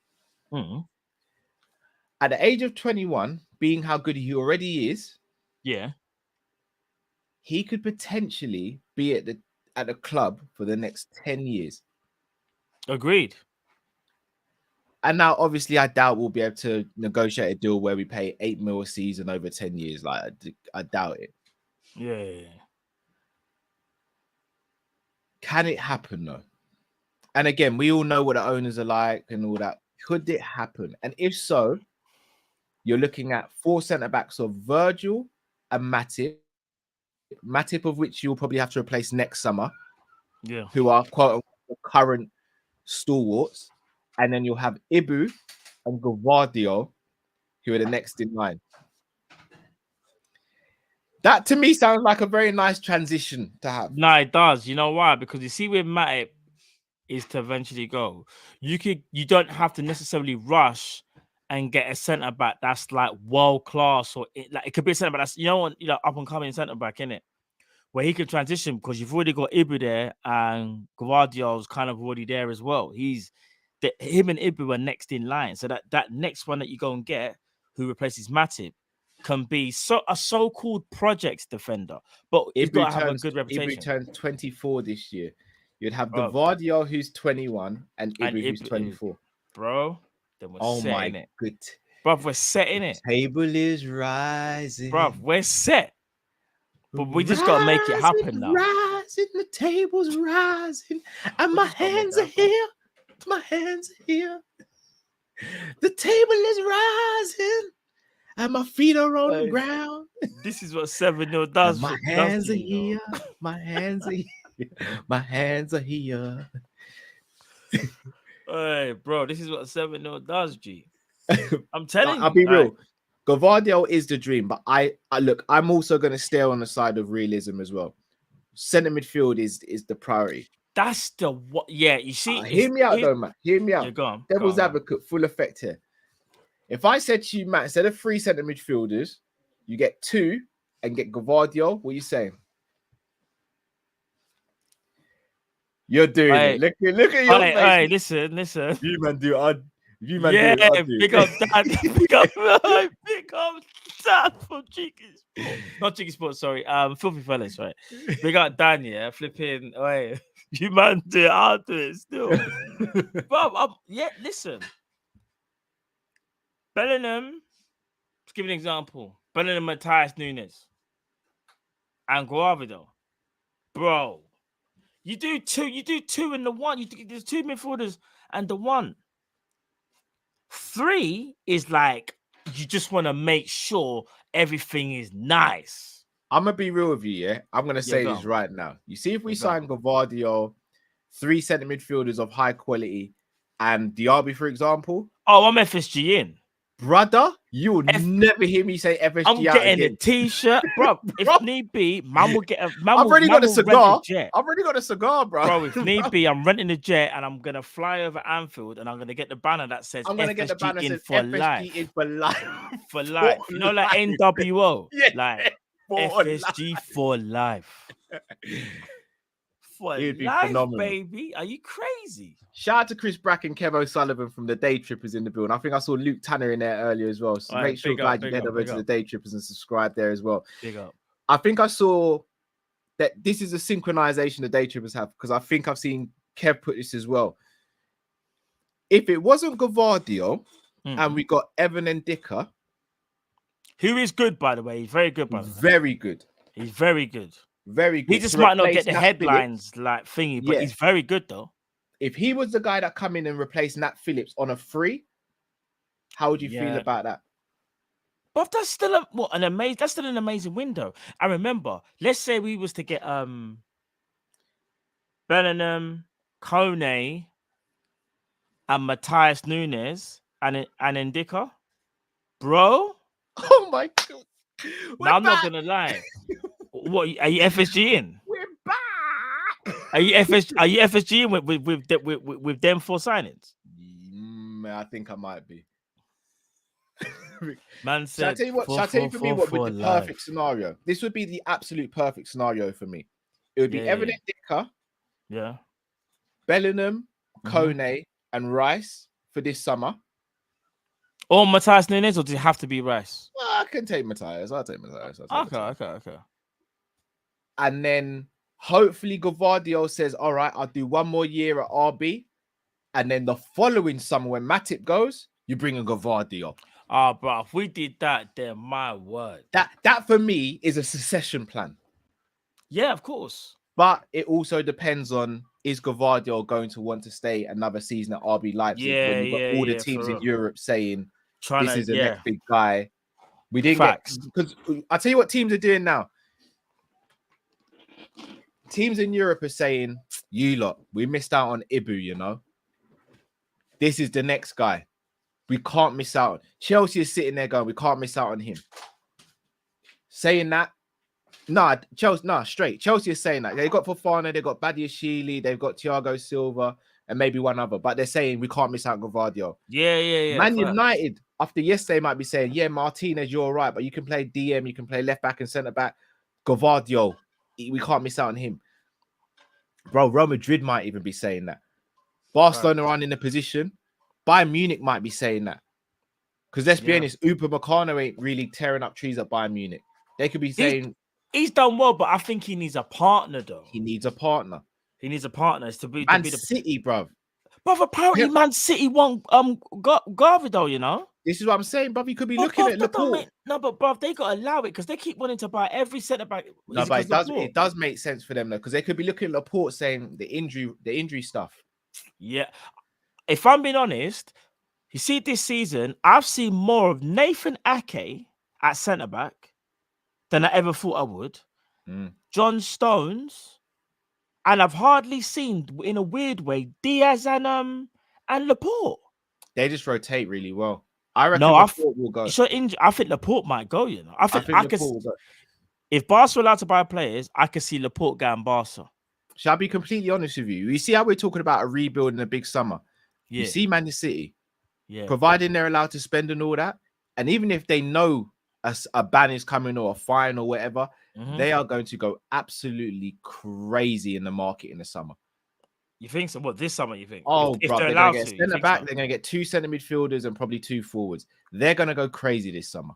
At the age of 21, being how good he already is, he could potentially be at the club for the next 10 years. Agreed. And now, obviously, I doubt we'll be able to negotiate a deal where we pay 8 mil a season over 10 years. Like, I doubt it. Yeah. Can it happen, though? And again, we all know what the owners are like and all that. Could it happen? And if so, you're looking at 4 centre-backs of Virgil and Matip, of which you'll probably have to replace next summer. Yeah. Who are quote-unquote current stalwarts. And then you'll have Ibu and Gvardiol, who are the next in line. That to me sounds like a very nice transition to have. No, it does. You know why? Because you see where Matip is to eventually go. You don't have to necessarily rush and get a centre back that's like world class, or it could be a centre back that's up and coming centre back, innit? Where he could transition because you've already got Ibu there and Gvardiol's kind of already there as well. Him and Ibu are next in line. So that next one that you go and get who replaces Matip, can be a so-called projects defender, but he's got to have a good reputation. Ibra turns 24 this year. You'd have Bro. Gvardiol, who's 21, and And Ibra, who's 24. Bro, then we're Oh my setting it. good. Bro, we're setting it. Table is rising. Bro, we're set. But we just got to make it happen now. Rising, the table's rising, and my hands are here. My hands are here. The table is rising, and my feet are on the ground. This is what 7-0 does. And my hands are here. My hands are here. My hands are here. Hey, bro, this is what 7-0 does, G. I'm telling you. I'll be real. Gvardiol is the dream, but I look, I'm also going to stay on the side of realism as well. Centre midfield is the priority. That's the what? Yeah, you see. Hear me out, though, man. Hear me out. Yeah, go on, Devil's advocate, full effect here. If I said to you, Matt, instead of 3 centre midfielders, you get 2 and get Gvardiol, what are you saying? You're doing it. Look at your face. Hey, listen. You man do it. You man yeah, do it. big up Dan. big up Dan from Cheeky Sports. Not Cheeky Sports, sorry. Filthy Fellas, right? Big up Dan, yeah. Flipping. Wait, you man do it. I'll do it still. Bro, yeah, listen. Bellingham, let's give you an example. Bellingham, Matthias Nunes, and Gvardiol. Bro, you do two in the one. There's 2 midfielders and the 1. 3 is like you just want to make sure everything is nice. I'm gonna be real with you, yeah. I'm gonna say this right now. You see, if we sign Gvardiol, 3 centre midfielders of high quality, and Diaby, for example. Oh, I'm FSG in. Brother, you will never hear me say FSG. I'm getting a t-shirt, bro. If need be, man will get a. Man I've already got a cigar. Jet. I've already got a cigar, bro. Bro, if need be, I'm renting a jet and I'm gonna fly over Anfield and I'm gonna get the banner that says FSG in for life. In for life. For life. You know, like NWO. Yeah. Like FSG for life. For It'd be life, phenomenal. baby. Are you crazy? Shout out to Chris Brack and Kev O'Sullivan from the Day Trippers in the building. I think I saw Luke Tanner in there earlier as well. So make sure you head over to the Day Trippers and subscribe there as well. Big up. I think I saw that this is a synchronization the Day Trippers have, because I think I've seen Kev put this as well. If it wasn't Gvardiol and we got Evan and Dicker, who is good, by the way. He's very good, by the way. Very good. He's very good. Very good. He just might not get the headlines like thingy, but he's very good though. If he was the guy that come in and replaced Nat Phillips on a free, how would you feel about that? But that's still an amazing window. I remember, let's say we was to get Bellingham, Kone, and Matthias Nunes and Ndika. Bro. Oh my god. Now, I'm not gonna lie. What are you FSG in? We're back. Are you FSG in with them 4 signings? I think I might be. Man said, shall I tell you for me what would be the perfect scenario? This would be the absolute perfect scenario for me. It would be Evan Dicker, Bellingham, Kone, and Rice for this summer. Or Matthias Nunes, or does it have to be Rice? Well, I can take Matthias. I'll take Matthias. Okay. And then hopefully Gvardiol says, all right, I'll do 1 more year at RB. And then the following summer when Matip goes, you bring in Gvardiol. Bro, if we did that, then my word. That for me is a succession plan. Yeah, of course. But it also depends on, is Gvardiol going to want to stay another season at RB Leipzig when you've got all the teams in Europe saying this is the next big guy. We didn't get, because I'll tell you what teams are doing now. Teams in Europe are saying, you lot, we missed out on Ibu, you know. This is the next guy. We can't miss out. Chelsea is sitting there going, we can't miss out on him. Saying that, straight. Chelsea is saying that. They got Fofana, they got Badiashile, they've got Thiago Silva, and maybe one other. But they're saying we can't miss out on Gvardiol. Yeah. Man United, after yesterday, might be saying, yeah, Martinez, you're all right, but you can play DM, you can play left back and centre back. Gvardiol, we can't miss out on him. Bro, Real Madrid might even be saying that. Barcelona aren't in a position. Bayern Munich might be saying that. Because let's be honest, Upamecano ain't really tearing up trees at Bayern Munich. They could be saying he's done well, but I think he needs a partner, though. He needs a partner. He needs a partner. It's to be Man the City, bruv. But apparently, Man City won Gvardiol, you know. This is what I'm saying, bruv. You could be looking at Liverpool. No, but bruv, they got to allow it because they keep wanting to buy every centre back. No, but it does make sense for them though, because they could be looking at Laporte saying the injury stuff. Yeah, if I'm being honest, you see this season, I've seen more of Nathan Ake at centre back than I ever thought I would. John Stones, and I've hardly seen, in a weird way, Diaz and Laporte. They just rotate really well. I reckon Laporte will go. I think Laporte might go. You know, I think Laporte will go. If Barca are allowed to buy players, I can see Laporte going Barca. Shall I be completely honest with you? You see how we're talking about a rebuild in a big summer. Yeah. You see Man City, providing they're allowed to spend and all that, and even if they know a ban is coming or a fine or whatever, they are going to go absolutely crazy in the market in the summer. You think so? What, this summer, you think? Oh, if they're allowed to. Centre back, they're going to get 2 centre midfielders and probably 2 forwards. They're going to go crazy this summer.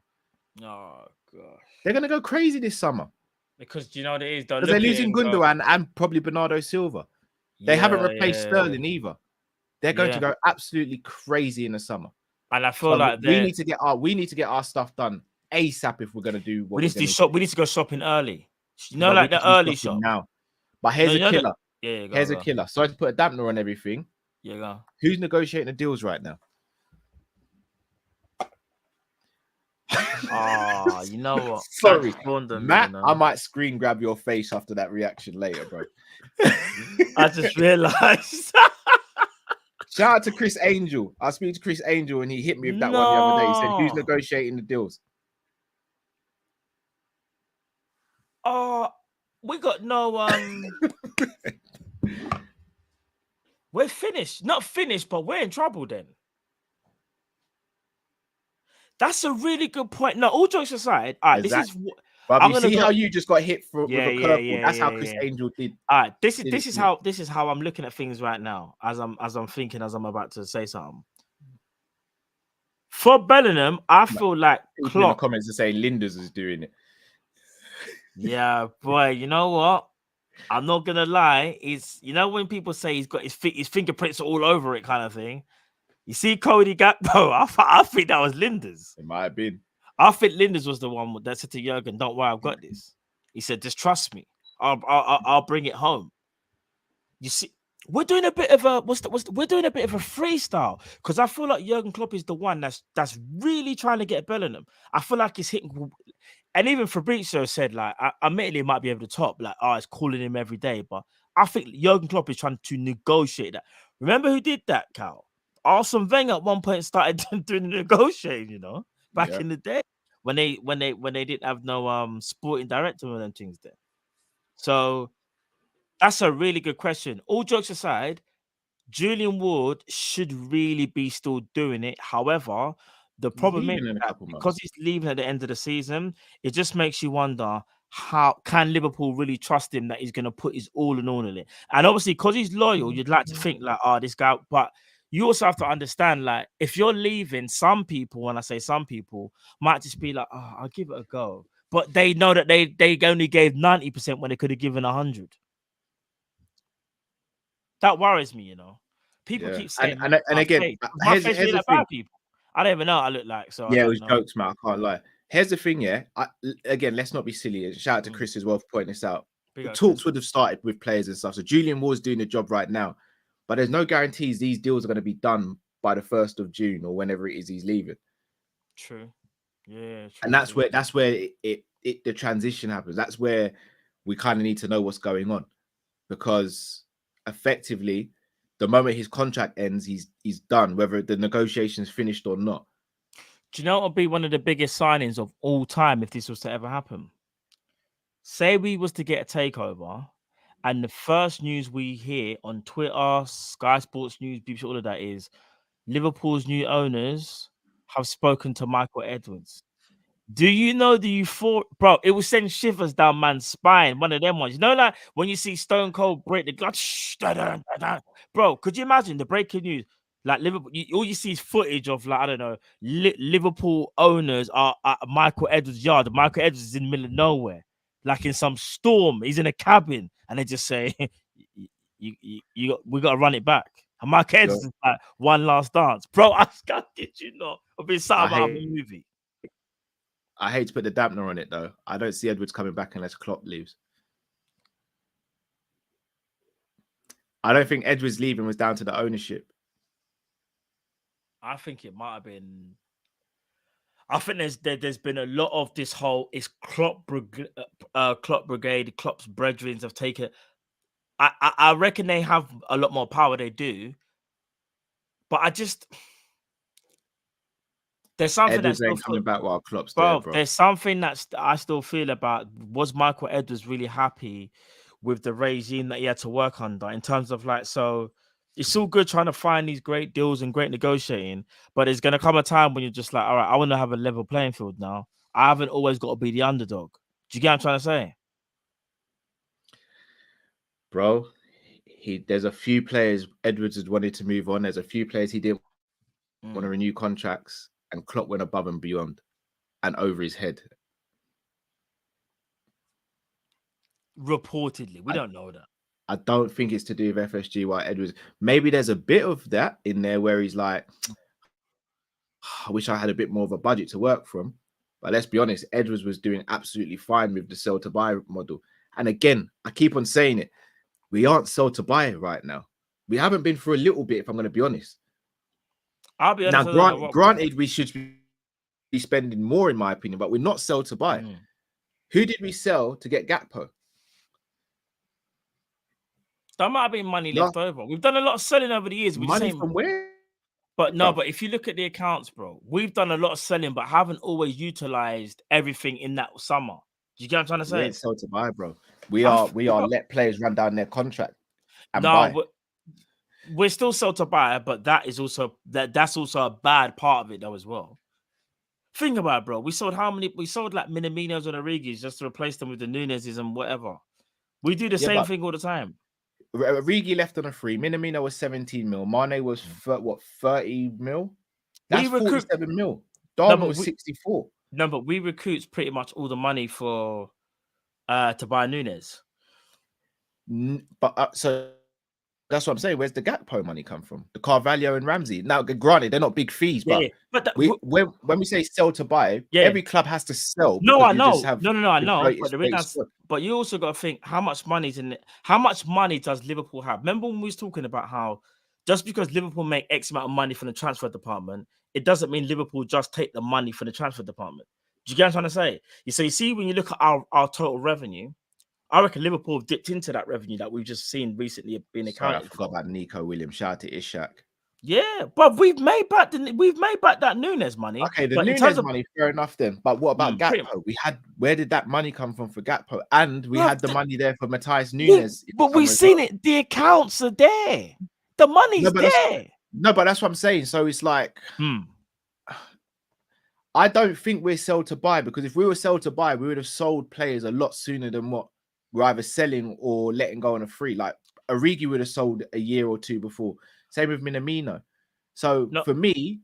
Oh, gosh. They're going to go crazy this summer. Because do you know what it is? Because they're losing Gundogan and probably Bernardo Silva. They haven't replaced Sterling either. They're going to go absolutely crazy in the summer. And I feel like we need to get our stuff done ASAP if we're going to do what we need to shop. We need to go shopping early. You know, like the early shop now. But here's a killer. Here's a killer. Sorry to put a dampener on everything. Yeah, go. Who's negotiating the deals right now? You know what? Sorry, Matt. I might screen grab your face after that reaction later, bro. I just realized. Shout out to Chris Angel. I speak to Chris Angel and he hit me with that one the other day. He said, "Who's negotiating the deals?" We got no we're finished. Not finished, but we're in trouble then. That's a really good point. No, all jokes aside, all right, exactly. This is what but you see how you just got hit with a curveball. That's how Chris Angel did. All right, this is how I'm looking at things right now as I'm thinking as I'm about to say something. For Bellingham, I feel like Klopp in the comments are saying Linders is doing it. Yeah, boy, you know what? I'm not gonna lie. It's, you know, when people say he's got his fingerprints all over it, kind of thing. You see Cody Gakpo, I think that was Linders. It might have been. I think Linders was the one that said to Jurgen, "Don't worry, I've got this." He said, "Just trust me. I'll bring it home." You see, we're doing a bit of a we're doing a bit of a freestyle because I feel like Jurgen Klopp is the one that's really trying to get Bellingham. I feel like he's hitting. And even Fabrizio said, like, admittedly, it might be over the top, like, it's calling him every day. But I think Jurgen Klopp is trying to negotiate that. Remember who did that, Cal? Arsene Wenger at one point started doing the negotiating, you know, back in the day when they didn't have no sporting director and them things there. So that's a really good question. All jokes aside, Julian Ward should really be still doing it. However, the problem is that because he's leaving at the end of the season, it just makes you wonder, how can Liverpool really trust him that he's going to put his all in it? And obviously, because he's loyal, you'd like to think like, this guy. But you also have to understand, like, if you're leaving, some people, when I say some people, might just be like, I'll give it a go. But they know that they only gave 90% when they could have given 100. That worries me, you know. People keep saying, and again, here's the thing. People. I don't even know what I look like. So yeah, it was jokes, man. I can't lie. Here's the thing, again, let's not be silly. Shout out to Chris as well for pointing this out. The talks would have started with players and stuff. So Julian Ward's doing the job right now, but there's no guarantees these deals are going to be done by the 1st of June or whenever it is he's leaving. True. Yeah. True, and that's where the transition happens. That's where we kind of need to know what's going on, because effectively, the moment his contract ends, he's done, whether the negotiation's finished or not. Do you know what would be one of the biggest signings of all time if this was to ever happen? Say we was to get a takeover, and the first news we hear on Twitter, Sky Sports News, BBC, all of that is Liverpool's new owners have spoken to Michael Edwards. Do you know the euphoric, bro? It will send shivers down man's spine. One of them ones, you know, like when you see Stone Cold break the glass, bro. Could you imagine the breaking news? Like Liverpool, all you see is footage of like I don't know, Liverpool owners are at Michael Edwards' yard. Michael Edwards is in the middle of nowhere, like in some storm. He's in a cabin, and they just say, we got to run it back." And Michael Edwards is like one last dance, bro. I did you not? I've been something out of a movie. I hate to put the dampener on it though. I don't see Edwards coming back unless Klopp leaves. I don't think Edwards leaving was down to the ownership. I think it might have been. I think there's been a lot of this whole Klopp brigade, Klopp's brethren have taken. I reckon they have a lot more power. They do, but there's something Edwards that's ain't coming back while Klopp's bro, there, bro. There's something that I still feel about. Was Michael Edwards really happy with the regime that he had to work under in terms of like so? It's all good trying to find these great deals and great negotiating, but there's going to come a time when you're just like, all right, I want to have a level playing field now. I haven't always got to be the underdog. Do you get what I'm trying to say? Bro, there's a few players Edwards had wanted to move on. There's a few players he didn't want to renew contracts, and Klopp went above and beyond and over his head. Reportedly, we don't know that. I don't think it's to do with FSG why Edwards. Maybe there's a bit of that in there where he's like, I wish I had a bit more of a budget to work from. But let's be honest, Edwards was doing absolutely fine with the sell to buy model. And again, I keep on saying it. We aren't sell to buy right now. We haven't been for a little bit, if I'm going to be honest. I'll be honest. Now, granted, we should be spending more, in my opinion, but we're not sell to buy. Who did we sell to get Gakpo? There might have been money left over. We've done a lot of selling over the years. Money from where? But no, but if you look at the accounts, bro, we've done a lot of selling, but haven't always utilized everything in that summer. Do you get what I'm trying to say? We ain't sell to buy, bro. We are let players run down their contract and buy. We're still sell to buy, but that is also that's also a bad part of it though as well. Think about it, bro. We sold like Minaminos and Origis just to replace them with the Nunez's and whatever. We do the same thing all the time. Origi left on a free. Minamino was 17 mil. Mane was 30 mil. That's 47 mil. Dharma was 64. No, but we recruit pretty much all the money for to buy Nunez. But so that's what I'm saying. Where's the Gakpo money come from? The Carvalho and Ramsey. Now, granted, they're not big fees, but when we say sell to buy, every club has to sell. No, I know. I know. But you also got to think how much money's in it. How much money does Liverpool have? Remember when we was talking about how just because Liverpool make X amount of money from the transfer department, it doesn't mean Liverpool just take the money from the transfer department. Do you get what I'm trying to say? So you see, when you look at our total revenue, I reckon Liverpool have dipped into that revenue that we've just seen recently being accounted. I forgot about Nico Williams. Shout out to Ishak. Yeah, but we've made back that Nunez money. Okay, the Nunez money, fair enough then. But what about Gakpo? Where did that money come from for Gakpo? And we had the money there for Matthias Nunez. But we've seen it. The accounts are there. The money's there. No, but that's what I'm saying. So it's like, I don't think we're sell to buy, because if we were sell to buy, we would have sold players a lot sooner than what we're either selling or letting go on a free. Like Origi would have sold a year or two before. Same with Minamino. So for me,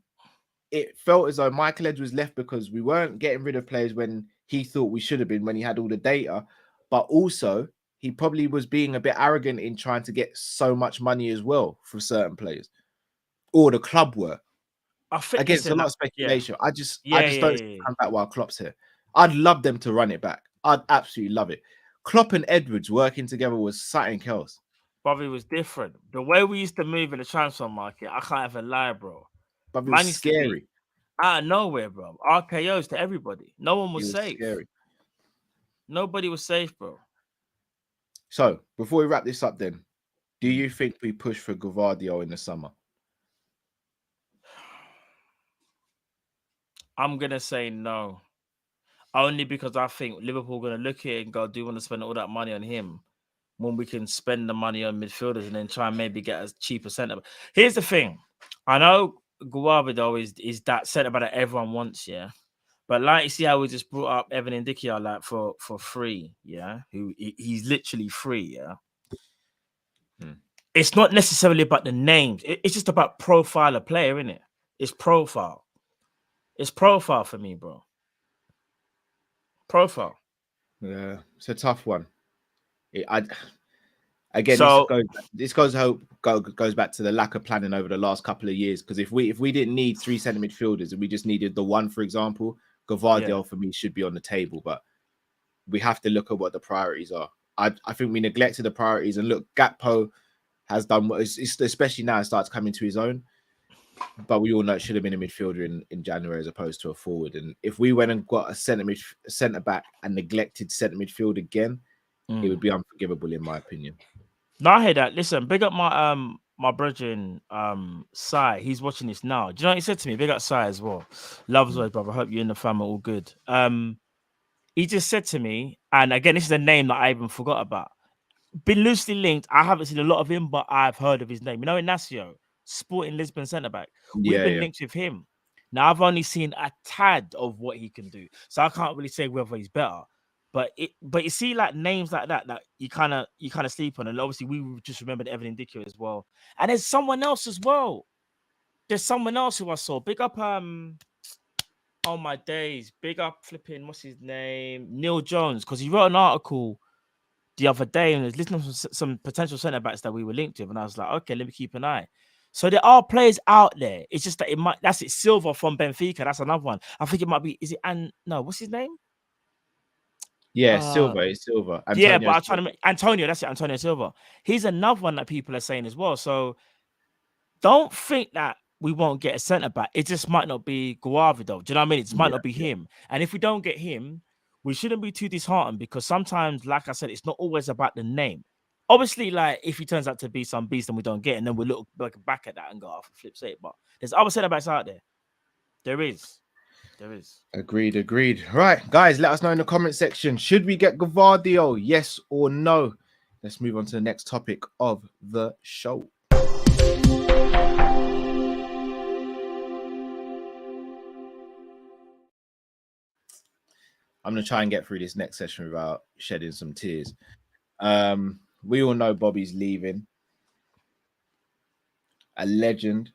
it felt as though Michael Edwards left because we weren't getting rid of players when he thought we should have been, when he had all the data. But also, he probably was being a bit arrogant in trying to get so much money as well for certain players. Or the club were. Again, it's a lot of speculation. I just don't stand back while Klopp's here. I'd love them to run it back. I'd absolutely love it. Klopp and Edwards working together was something else. Bobby was different. The way we used to move in the transfer market, I can't even lie, bro. Bobby was scary. Out of nowhere, bro. RKOs to everybody. No one was safe. Scary. Nobody was safe, bro. So, before we wrap this up then, do you think we push for Gvardiol in the summer? I'm going to say no. Only because I think Liverpool are going to look at it and go, do you want to spend all that money on him when we can spend the money on midfielders and then try and maybe get a cheaper centre? Here's the thing. I know Gvardiol is that centre back that everyone wants, yeah? But like, you see how we just brought up Evan Ndickia like for free, yeah? He's literally free, yeah? it's not necessarily about the names. It's just about profile of player, isn't it? It's profile. It's profile for me, bro. Profile. Yeah, it's a tough one. Again, So this goes back to the lack of planning over the last couple of years. Because if we didn't need 3 centre midfielders and we just needed the one, for example, Gvardiol for me should be on the table. But we have to look at what the priorities are. I think we neglected the priorities. And look, Gakpo has done what, especially now, it starts coming to his own. But we all know it should have been a midfielder in January as opposed to a forward. And if we went and got a centre back and neglected centre midfield again, it would be unforgivable in my opinion. No, I hear that. Listen, big up my brethren, Sai. He's watching this now. Do you know what he said to me? Big up Sai as well. Love as always, brother. I hope you and the fam are all good. He just said to me, and again, this is a name that I even forgot about. Been loosely linked. I haven't seen a lot of him, but I've heard of his name. You know, Inacio, Sporting Lisbon centre back. We've been linked with him. Now I've only seen a tad of what he can do, so I can't really say whether he's better. But you see, like names like that you kind of sleep on, and obviously we just remembered Evan Ndicka as well. And there's someone else as well. There's someone else who I saw. Big up oh my days, big up flipping what's his name, Neil Jones, because he wrote an article the other day and was listening to some potential centre backs that we were linked with, and I was like, okay, let me keep an eye. So there are players out there. It's just that that's it. Silva from Benfica. That's another one. I think it might be. Is it? And no, what's his name? Yeah, Silva. It's Silva. Yeah, but I'm trying to make Antonio. That's it, Antonio Silva. He's another one that people are saying as well. So don't think that we won't get a centre back. It just might not be Gvardiol. Do you know what I mean? It just might not be him. And if we don't get him, we shouldn't be too disheartened because sometimes, like I said, it's not always about the name. Obviously, like if he turns out to be some beast and we don't get it, and then we look back at that and go, for flip's sake. But there's other centre backs out there. There is. Agreed. Right, guys, let us know in the comment section. Should we get Gvardiol? Yes or no? Let's move on to the next topic of the show. I'm going to try and get through this next session without shedding some tears. We all know Bobby's leaving. A legend.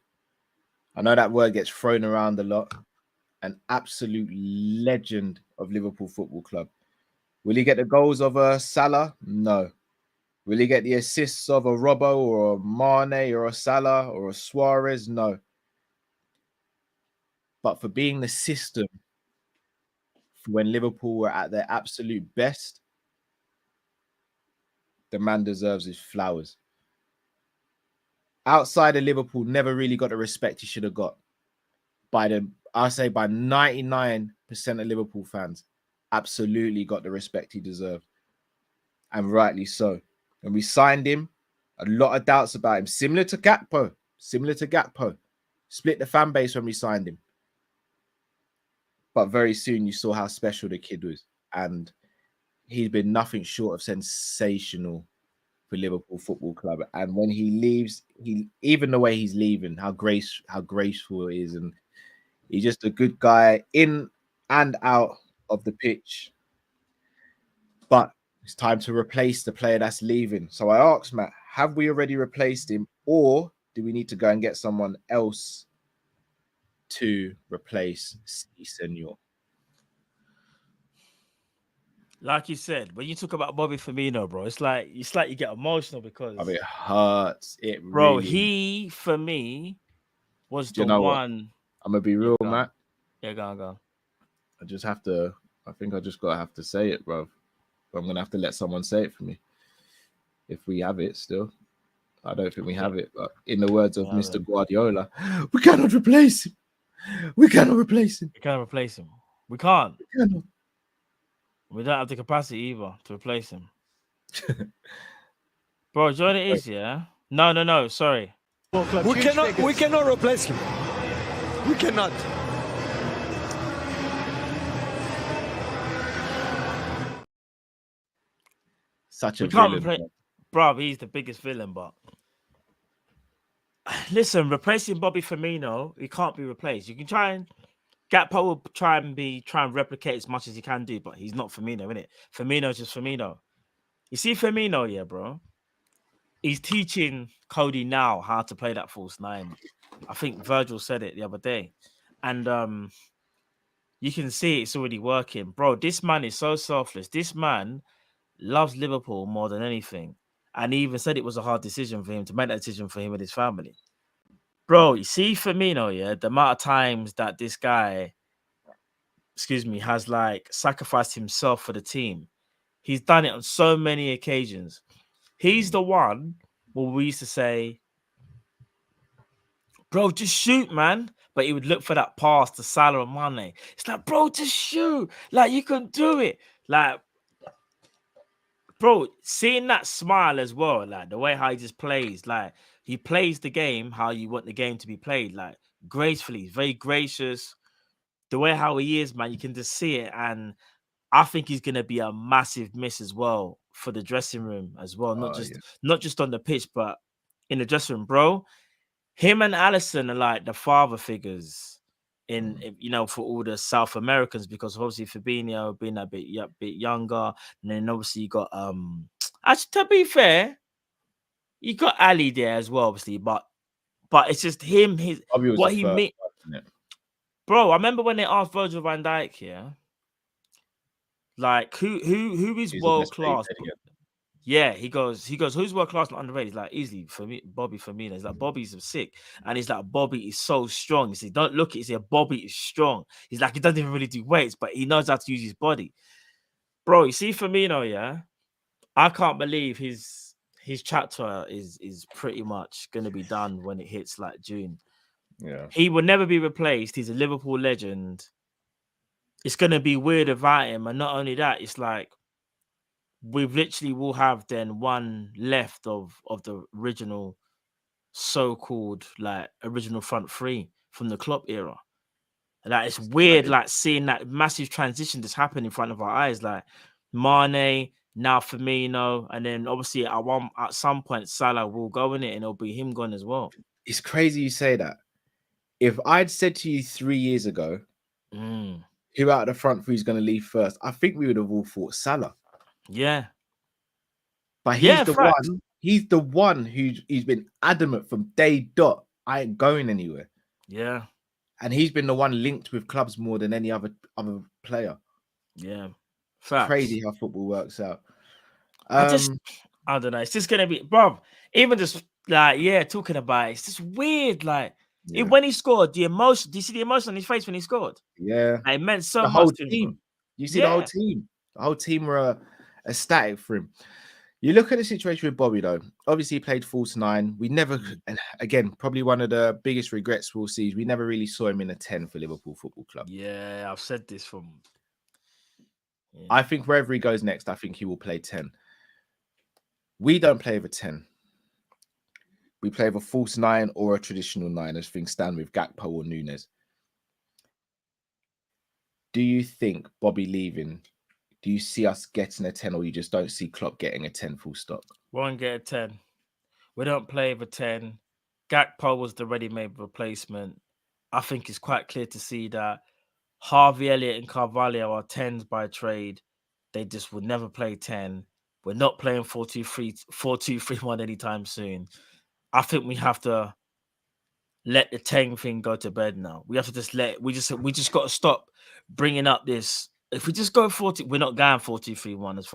I know that word gets thrown around a lot. An absolute legend of Liverpool Football Club. Will he get the goals of a Salah? No. Will he get the assists of a Robbo or a Mane or a Salah or a Suarez? No. But for being the system when Liverpool were at their absolute best, the man deserves his flowers. Outside of Liverpool, never really got the respect he should have got. I'll say by 99% of Liverpool fans, absolutely got the respect he deserved. And rightly so. When we signed him, a lot of doubts about him. Similar to Gakpo. Split the fan base when we signed him. But very soon you saw how special the kid was. And he's been nothing short of sensational for Liverpool Football Club. And when he leaves, even the way he's leaving, how graceful it is. And he's just a good guy in and out of the pitch. But it's time to replace the player that's leaving. So I asked Matt, have we already replaced him? Or do we need to go and get someone else to replace Senor? Like you said, when you talk about Bobby Firmino, bro, it's like you get emotional because it hurts. Bro, really... he for me was the one. What? I'm gonna be real, Matt. Yeah, go. I think I just gotta have to say it, bro. I'm gonna have to let someone say it for me. If we have it still. I don't think we have it, but in the words of Mr. Guardiola, we cannot replace him. We cannot replace him. We can't replace him. We can't. We cannot. We don't have the capacity either to replace him. Bro, do you know what it is, yeah? No, sorry. We cannot replace him. We cannot. Such a villain. Bro, he's the biggest villain, but listen, replacing Bobby Firmino, he can't be replaced. You can try and Gakpo will try and replicate as much as he can do, but he's not Firmino, innit? Firmino's just Firmino. You see Firmino, yeah, bro. he's teaching Cody now how to play that false nine. I think Virgil said it the other day. And you can see it's already working. Bro, this man is so selfless. This man loves Liverpool more than anything. And he even said it was a hard decision for him to make that decision for him and his family. Bro, you see Firmino, yeah, the amount of times that this guy, has like sacrificed himself for the team. He's done it on so many occasions. He's the one where we used to say, bro, just shoot, man. But he would look for that pass to Salah and Mane. It's like, bro, just shoot. Like, you can do it. Like, bro, seeing that smile as well, like the way how he just plays, like he plays the game how you want the game to be played, like gracefully, very gracious. The way how he is, man, you can just see it. And I think he's gonna be a massive miss as well for the dressing room as well. Not just on the pitch, but in the dressing room, bro. Him and Allison are like the father figures in for all the South Americans, because obviously Fabinho being a bit younger, and then obviously you got actually, to be fair, you got Ali there as well, obviously, but it's just him, what he meant. Bro, I remember when they asked Virgil van Dijk here, like who is world class? Yeah, he goes, who's world class and underrated? He's like, easily for me, Bobby Firmino. He's like, Bobby's sick. And he's like, Bobby is so strong. He said, don't look at it, he's like, Bobby is strong. He's like, he doesn't even really do weights, but he knows how to use his body. Bro, you see Firmino, yeah? I can't believe his chapter is pretty much gonna be done when it hits like June. Yeah. He will never be replaced. He's a Liverpool legend. It's gonna be weird about him. And not only that, it's like we've literally will have then one left of the original so-called like original front three from the Klopp era. Like it's weird, like seeing that massive transition just happen in front of our eyes. Like Mane, now Firmino, and then obviously at some point Salah will go in it, and it'll be him gone as well. It's crazy you say that. If I'd said to you 3 years ago, who out of the front three is going to leave first, I think we would have all thought Salah. Yeah. But he's the one. He's the one he's been adamant from day dot. I ain't going anywhere. Yeah. And he's been the one linked with clubs more than any other player. Yeah. Facts. Crazy how football works out. I don't know. It's just gonna be, bro. Even just like talking about it, it's just weird. Like when he scored, the emotion. Do you see the emotion on his face when he scored? Yeah, it meant so the much whole to him. Team. You see the whole team. The whole team were ecstatic for him. You look at the situation with Bobby, though. Obviously, he played false nine. We never, and again, probably one of the biggest regrets we'll see is we never really saw him in a 10 for Liverpool Football Club. Yeah, I've said this from. Yeah. I think wherever he goes next, I think he will play 10. We don't play with a 10. We play with a false 9 or a traditional 9, as things stand with Gakpo or Nunes. Do you think Bobby leaving? Do you see us getting a 10, or you just don't see Klopp getting a 10 full stop? Won't get a 10. We don't play with a 10. Gakpo was the ready-made replacement. I think it's quite clear to see that Harvey Elliott and Carvalho are 10s by trade. They just would never play 10. We're not playing 4-2-3-1 anytime soon. I think we have to let the 10 thing go to bed now. We have to just we just got to stop bringing up this. If we just go 40, we're not going 4-2-3-1 as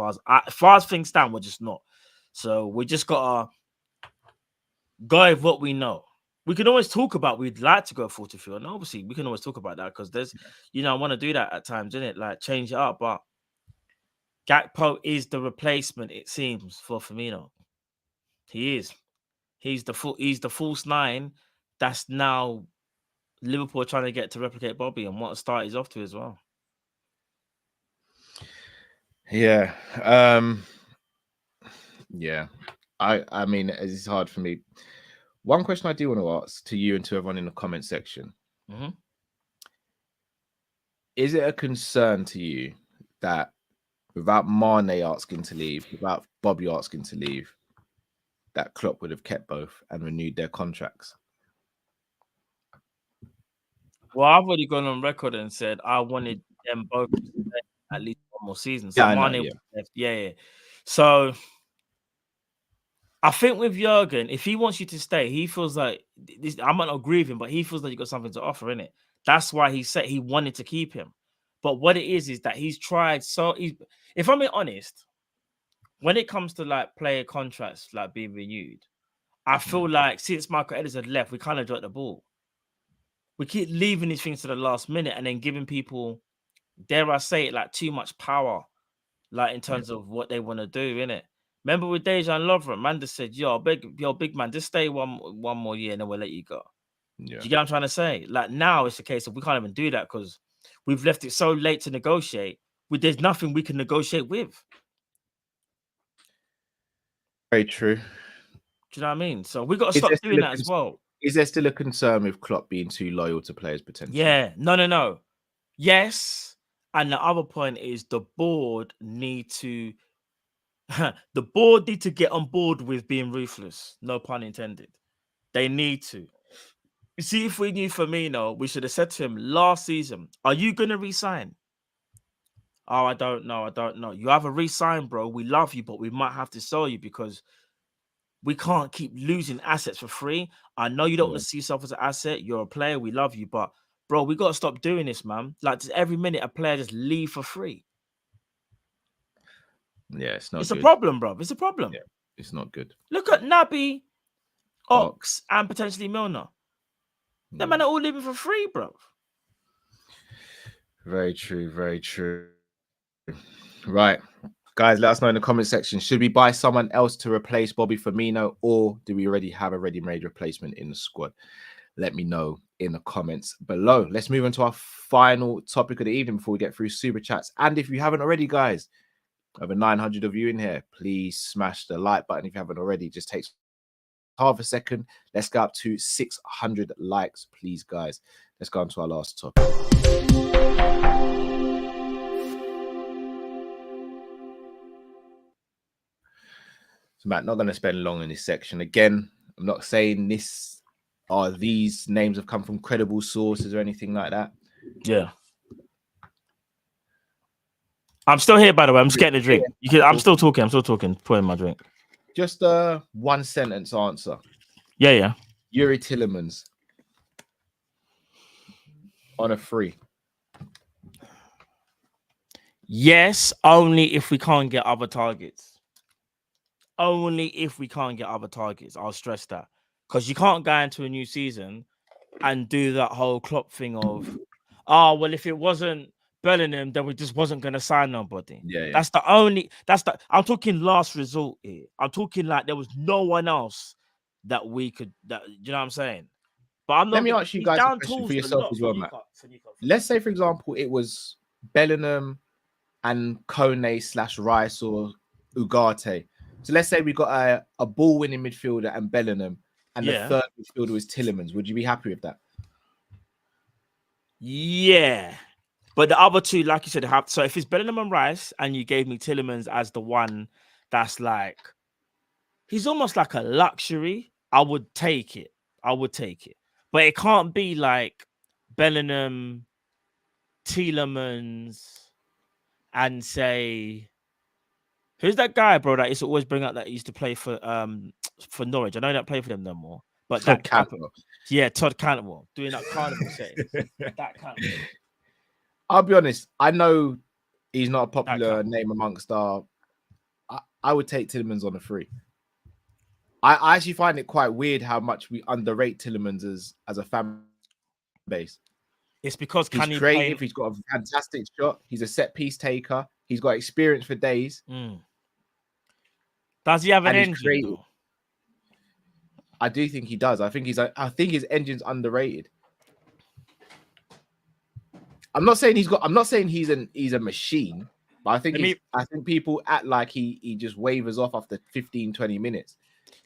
far as things stand, we're just not. So we just got to go with what we know. We can always talk about we'd like to go 4-2-3-1. Obviously, we can always talk about that because there's, I want to do that at times, innit? Like change it up. But Gakpo is the replacement, it seems, for Firmino. He is. He's the false 9. That's now Liverpool trying to get to replicate Bobby, and what a start he's off to as well. Yeah. Yeah. I mean, it's hard for me. One question I do want to ask to you and to everyone in the comment section. Mm-hmm. Is it a concern to you that without Mane asking to leave, without Bobby asking to leave, that Klopp would have kept both and renewed their contracts? Well, I've already gone on record and said I wanted them both to stay at least one more season. So Yeah, Mane, yeah. So I think with Jurgen, if he wants you to stay, he feels like this. I might not agree with him, but he feels like you got something to offer in it. That's why he said he wanted to keep him. But what it is that he's tried. So, if I'm being honest, when it comes to like player contracts like being renewed, I feel like since Michael Edwards had left, we kind of dropped the ball. We keep leaving these things to the last minute and then giving people, dare I say it, like too much power, like in terms of what they want to do, innit? Remember with Dejan Lovren, man just said, yo, big man, just stay one more year and then we'll let you go. Yeah. Do you get what I'm trying to say? Like now it's a case of we can't even do that because we've left it so late to negotiate. There's nothing we can negotiate with. Very true. Do you know what I mean? So we got to stop doing that as well. Is there still a concern with Klopp being too loyal to players potentially? Yeah, no. Yes. And the other point is the board need to get on board with being ruthless. No pun intended. They need to. You see, if we knew Firmino, we should have said to him last season, are you going to resign? Oh, I don't know. You have a resign, bro. We love you, but we might have to sell you because we can't keep losing assets for free. I know you don't want to see yourself as an asset. You're a player. We love you, but bro, we got to stop doing this, man. Like every minute a player just leave for free. Yeah, it's not. It's a problem, bro. It's a problem. Yeah, it's not good. Look at Naby, Ox, and potentially Milner. Them men are all living for free, bro. Very true. Very true. Right. Guys, let us know in the comment section. Should we buy someone else to replace Bobby Firmino, or do we already have a ready-made replacement in the squad? Let me know in the comments below. Let's move on to our final topic of the evening before we get through super chats. And if you haven't already, guys, over 900 of you in here, please smash the like button if you haven't already. It just takes half a second. Let's go up to 600 likes, please, guys. Let's go on to our last topic. So, Matt, not going to spend long in this section. Again, I'm not saying these names have come from credible sources or anything like that. Yeah. I'm still here, by the way. I'm just getting a drink. I'm still talking. Pouring my drink. Just a one sentence answer. Yeah. Yuri Tillemans on a free. Yes, only if we can't get other targets. Only if we can't get other targets. I'll stress that. Because you can't go into a new season and do that whole Klopp thing of, well, if it wasn't Bellingham, then we just wasn't going to sign nobody. Yeah. I'm talking last resort here. I'm talking like there was no one else that we could, you know what I'm saying? But I'm not. Let me ask you guys a question for yourself as well, Matt. Let's say, for example, it was Bellingham and Kone/Rice or Ugarte. So let's say we got a ball-winning midfielder and Bellingham, and the third midfielder was Tillemans. Would you be happy with that? Yeah. But the other two, like you said, so if it's Bellingham and Rice and you gave me Tillemans as the one that's like, he's almost like a luxury, I would take it. But it can't be like Bellingham, Tillemans, and say, who's that guy, bro, that used to always bring up that used to play for Norwich? I know he don't play for them no more. But Todd Cantwell. Yeah, Todd Cantwell doing that carnival settings. That kind of thing. I'll be honest. I know he's not a popular name amongst our. I would take Tillemans on a free. I actually find it quite weird how much we underrate Tillemans as a fan base. It's because he's creative. He's got a fantastic shot. He's a set piece taker. He's got experience for days. Does he have an engine? I do think he does. I think his engine's underrated. I'm not saying he's a machine, but I think people act like he just wavers off after 15, 20 minutes.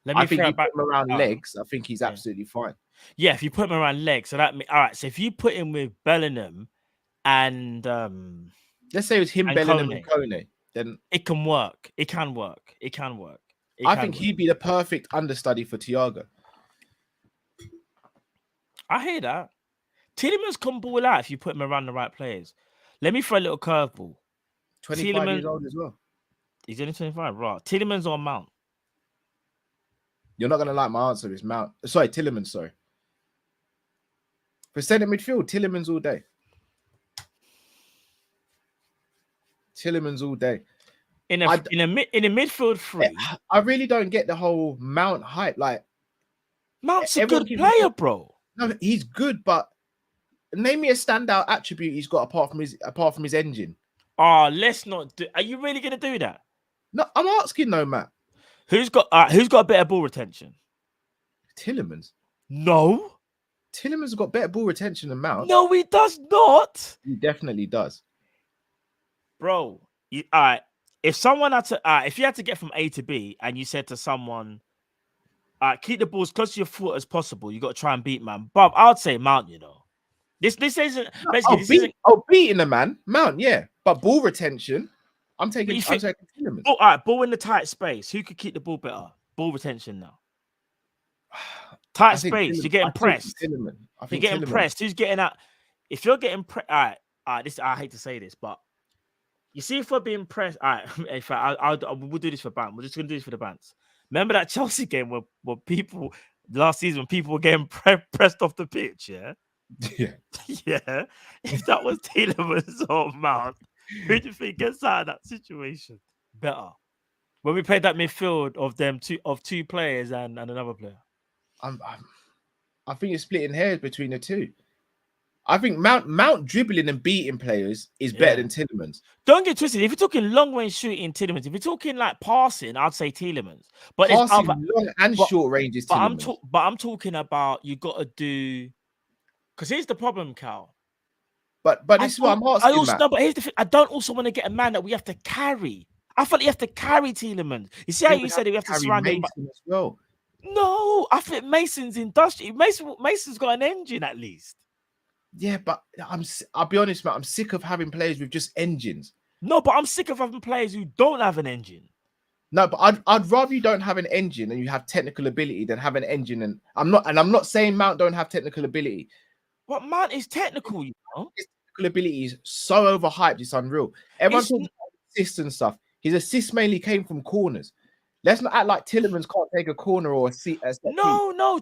I think you put him around legs, I think he's absolutely fine. Yeah, if you put him around legs, so that means all right. So if you put him with Bellingham and let's say it's him, Bellingham and Kone, then it can work. It can work. I think he'd be the perfect understudy for Thiago. I hear that. Tillemans can ball out if you put him around the right players. Let me throw a little curveball. 25 years old as well. He's only 25, right? Tillemans or Mount? You're not gonna like my answer. Is Mount? Sorry, Tielemans. Sorry. For centre midfield, Tielemans all day. Tielemans all day. In a midfield three, I really don't get the whole Mount hype. Like Mount's a good player, bro. No, he's good, but name me a standout attribute he's got apart from his engine. Oh, let's not do. Are you really gonna do that? No, I'm asking though, Matt. Who's got a better ball retention? Tillemans. No. Tillemans has got better ball retention than Mount. No, he does not. He definitely does. Bro, all right. If someone had to, if you had to get from A to B, and you said to someone, keep the ball as close to your foot as possible, you got to try and beat man. Bob, I would say Mount. You know, this isn't basically. Beating the man, Mount, yeah, but ball retention, I'm taking Tillemans. Oh, all right, ball in the tight space. Who could keep the ball better? Ball retention now. Tight space. You're getting pressed. You're getting pressed. Who's getting out? If you're getting pressed, all right. This I hate to say this, but. You see, if we're being pressed, all right. In fact, we'll do this for Bant. We're just gonna do this for the Bants. Remember that Chelsea game where people last season when people were getting pressed off the pitch, yeah, yeah. Yeah. If that was Tielemans or Mount, who do you think gets out of that situation better? When we played that midfield of two players and another player, I think you're splitting hairs between the two. I think Mount dribbling and beating players is better than Tielemans. Don't get twisted. If you're talking long range shooting, Tielemans. If you're talking like passing, I'd say Tielemans. But passing long and short range is Tielemans. But I'm talking about you got to do. Because here's the problem, Cal. But this is what I'm asking. But here's the thing. I don't also want to get a man that we have to carry. I feel like you have to carry Tielemans. You see how you said it, we have to surround him as well. No, I think Mason's industrial. Mason's got an engine at least. Yeah, but I'll be honest, Matt. I'm sick of having players with just engines. No, but I'm sick of having players who don't have an engine. No, but I'd rather you don't have an engine and you have technical ability than have an engine. And I'm not saying Mount don't have technical ability. But Mount is technical, you know. His technical ability is so overhyped, it's unreal. Everyone talks about assists and stuff. His assists mainly came from corners. Let's not act like Tielemans can't take a corner or a seat. No.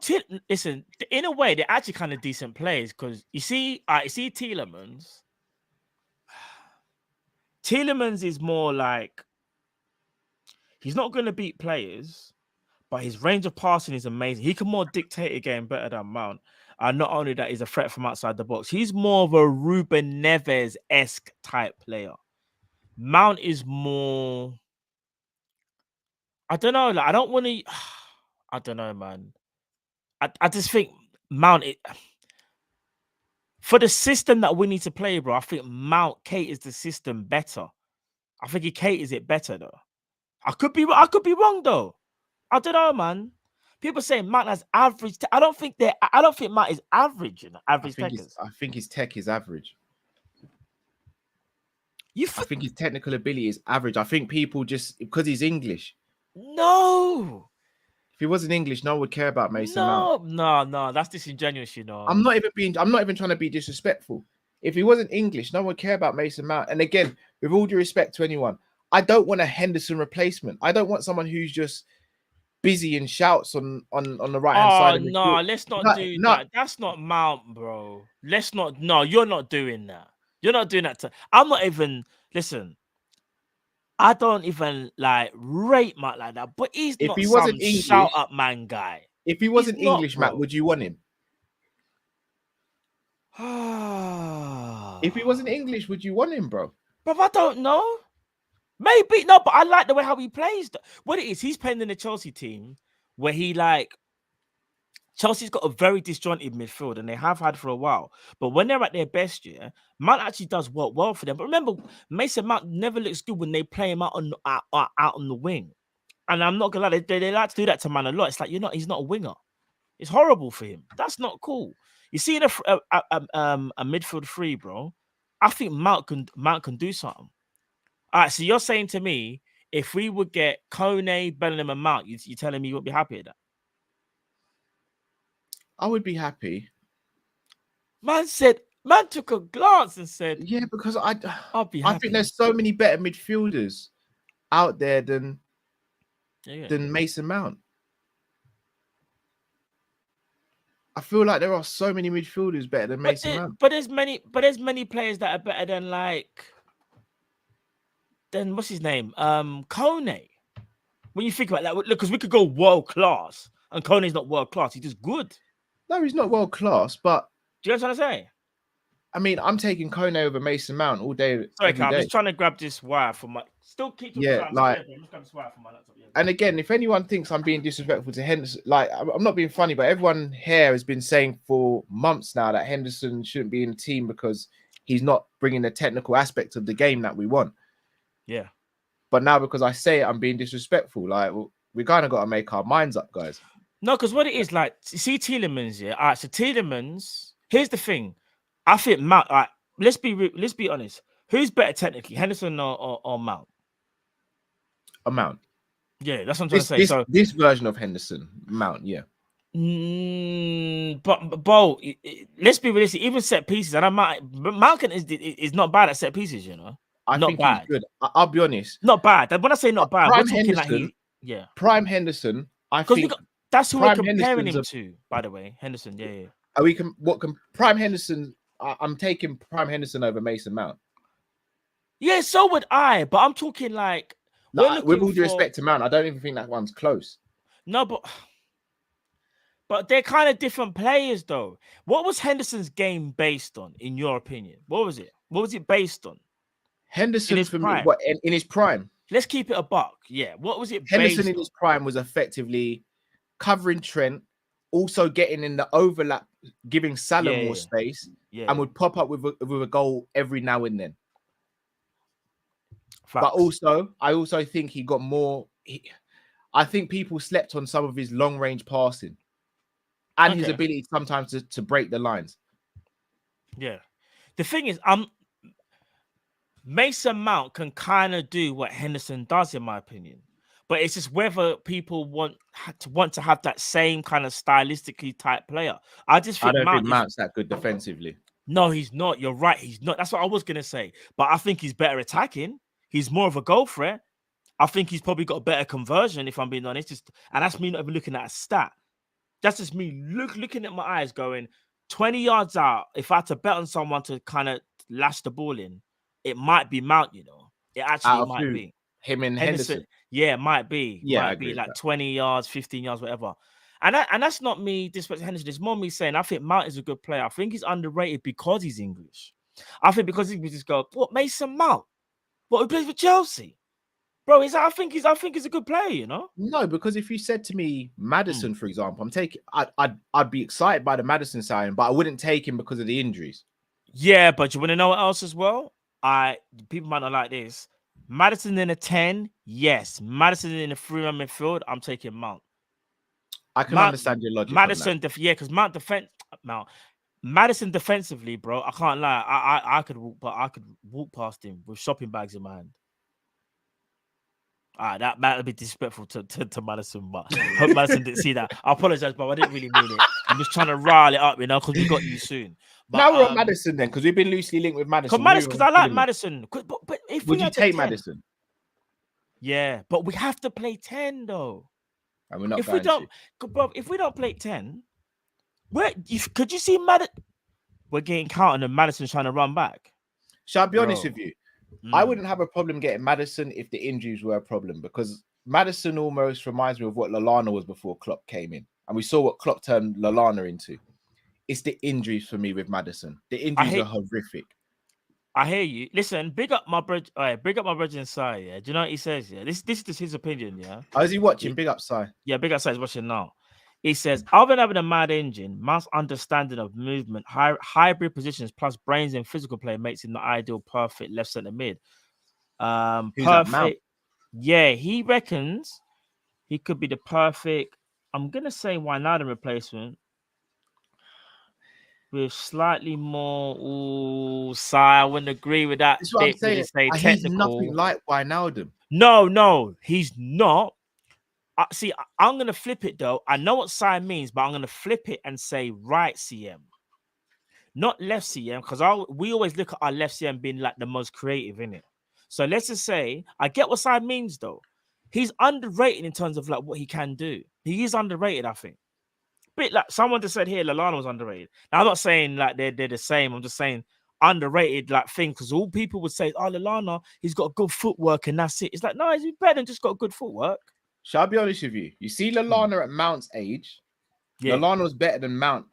Listen, in a way, they're actually kind of decent players because you see Tielemans. Tielemans is more like he's not going to beat players, but his range of passing is amazing. He can more dictate a game better than Mount. And not only that, he's a threat from outside the box. He's more of a Ruben Neves-esque type player. Mount is more. I don't know. Like, I don't want to. I don't know, man. I just think Mount. For the system that we need to play, bro, I think Mount caters the system better. I think he caters it better, though. I could be wrong, though. I don't know, man. People say Mount has average. I don't think Mount is average. Average techers. I think his tech is average. I think his technical ability is average. I think people just because he's English. No. If he wasn't English, no one would care about Mason Mount. No, that's disingenuous, you know. I'm not even trying to be disrespectful. If he wasn't English, no one would care about Mason Mount. And again, with all due respect to anyone, I don't want a Henderson replacement. I don't want someone who's just busy and shouts on the right hand side. Oh no, let's not do that. That's not Mount, bro. Let's not. No, you're not doing that. You're not doing that. I'm not even. Listen. I don't even like rate Matt like that, but he's not some English, shout up man guy. If he wasn't English, Matt, would you want him? If he wasn't English, would you want him, bro? But I don't know. Maybe no, but I like the way how he plays. What it is, he's playing in the Chelsea team where he like Chelsea's got a very disjointed midfield, and they have had for a while. But when they're at their best, Mount actually does work well for them. But remember, Mason Mount never looks good when they play him out on the wing. And I'm not gonna lie, they like to do that to man a lot. It's like he's not a winger. It's horrible for him. That's not cool. You see, in a midfield three, bro, I think Mount can do something. All right, so you're saying to me, if we would get Kone, Bellingham, and Mount, you're telling me you would be happy with that? I would be happy. Man took a glance and said, "Yeah," because I'll be happy. I think there's so many better midfielders out there than Mason Mount. I feel like there are so many midfielders better than Mason Mount. But there's many players that are better than what's his name? Kone. When you think about that, look, because we could go world class, and Kone's not world class. He's just good. No, he's not world class, but do you know what I'm trying to say? I mean, I'm taking Kone over Mason Mount all day. Sorry, Carl, I'm just trying to grab this wire for my. Still keep talking. Yeah, like. I'm just grab this wire for my laptop. Yeah. And again, if anyone thinks I'm being disrespectful to Henderson, like I'm not being funny, but everyone here has been saying for months now that Henderson shouldn't be in the team because he's not bringing the technical aspect of the game that we want. Yeah. But now because I say it, I'm being disrespectful. Like, well, we kind of got to make our minds up, guys. No, because what it is, like, see Tielemans, yeah. All right, so Tielemans. Here's the thing. I think Mount. All right, let's be honest. Who's better technically, Henderson or Mount? Mount. Yeah, that's what I'm trying to say. This version of Henderson, Mount, yeah. But Bo, let's be realistic. Even set pieces, and Mount is not bad at set pieces, you know. I not think bad. He's good. I'll be honest. Not bad. When I say not bad, Prime we're talking Henderson, yeah. Prime Henderson. I think that's who Prime we're comparing him Henderson's to. By the way, Henderson. Yeah. Are we Prime Henderson? I'm taking Prime Henderson over Mason Mount. Yeah, so would I. But I'm talking like. With all due respect to Mount, I don't even think that one's close. No, but they're kind of different players, though. What was Henderson's game based on, in your opinion? What was it? What was it based on? Henderson for me, what in his prime? Let's keep it a buck. Yeah. What was it? Henderson in his prime was effectively covering Trent, also getting in the overlap, giving Salah more space, and would pop up with a goal every now and then. Facts. But I also think he got more. I think people slept on some of his long range passing and his ability sometimes to break the lines. Yeah. The thing is, Mason Mount can kind of do what Henderson does, in my opinion. But it's just whether people want to have that same kind of stylistically type player. I don't think Mount's that good defensively. No, he's not. You're right. He's not. That's what I was going to say. But I think he's better attacking. He's more of a goal threat. I think he's probably got a better conversion, if I'm being honest. And that's me not even looking at a stat. That's just me looking at my eyes going, 20 yards out, if I had to bet on someone to kind of lash the ball in, it might be Mount, you know. It actually might be. Him and Henderson. Yeah, it might be. Yeah, might be like 20 yards, 15 yards, whatever. And that's not me disrespecting Henderson. It's more me saying I think Mount is a good player. I think he's underrated because he's English. I think because he just go, what, Mason Mount? What, he plays for Chelsea? Bro, I think he's a good player, you know? No, because if you said to me Madison, for example, I'd be excited by the Madison signing, but I wouldn't take him because of the injuries. Yeah, but you want to know what else as well? People might not like this. Madison in a 10, yes. Madison in a 3-man midfield, I'm taking Mount. I can understand your logic. Madison, because Madison defensively, bro. I can't lie. I could walk past him with shopping bags in my hand. That might be disrespectful to Madison, but I hope Madison didn't see that. I apologize, but I didn't really mean it. I'm just trying to rile it up, you know, because we got you soon. But, now we're at Madison then, because we've been loosely linked with Madison. Because I like Madison. But if would you take Madison? Yeah, but we have to play 10 though. And we're not. If we don't play 10, could you see Madison? We're getting counted and Madison's trying to run back. Shall I be honest with you? I wouldn't have a problem getting Madison if the injuries were a problem, because Madison almost reminds me of what Lallana was before Klopp came in. And we saw what Klopp turned Lallana into. It's the injuries for me with Madison. The injuries are horrific. I hear you. Listen, big up my brother. Big up my brother inside. Yeah, do you know what he says? Yeah, this is just his opinion. Yeah. Oh, is he watching? Big up, Si. Yeah, big up, Si. He's watching now. He says, other than having a mad engine, Mount's understanding of movement, hybrid positions, plus brains and physical play makes him the ideal, perfect left centre mid. Perfect. Yeah, he reckons he could be the perfect. I'm gonna say Wijnaldum replacement with slightly more. I wouldn't agree with that. That's what I'm saying. He's nothing like Wijnaldum. No, he's not. See, I'm going to flip it, though. I know what side means, but I'm going to flip it and say right CM. Not left CM, because we always look at our left CM being like the most creative, innit? So let's just say, I get what side means, though. He's underrated in terms of like what he can do. He is underrated, I think. bit like someone just said here, Lallana was underrated. Now I'm not saying like they're the same. I'm just saying underrated like thing because all people would say, oh, Lallana, he's got good footwork and that's it. It's like, no, he's better than just got good footwork. Shall I be honest with you? You see Lallana at Mount's age, Lallana was better than Mount.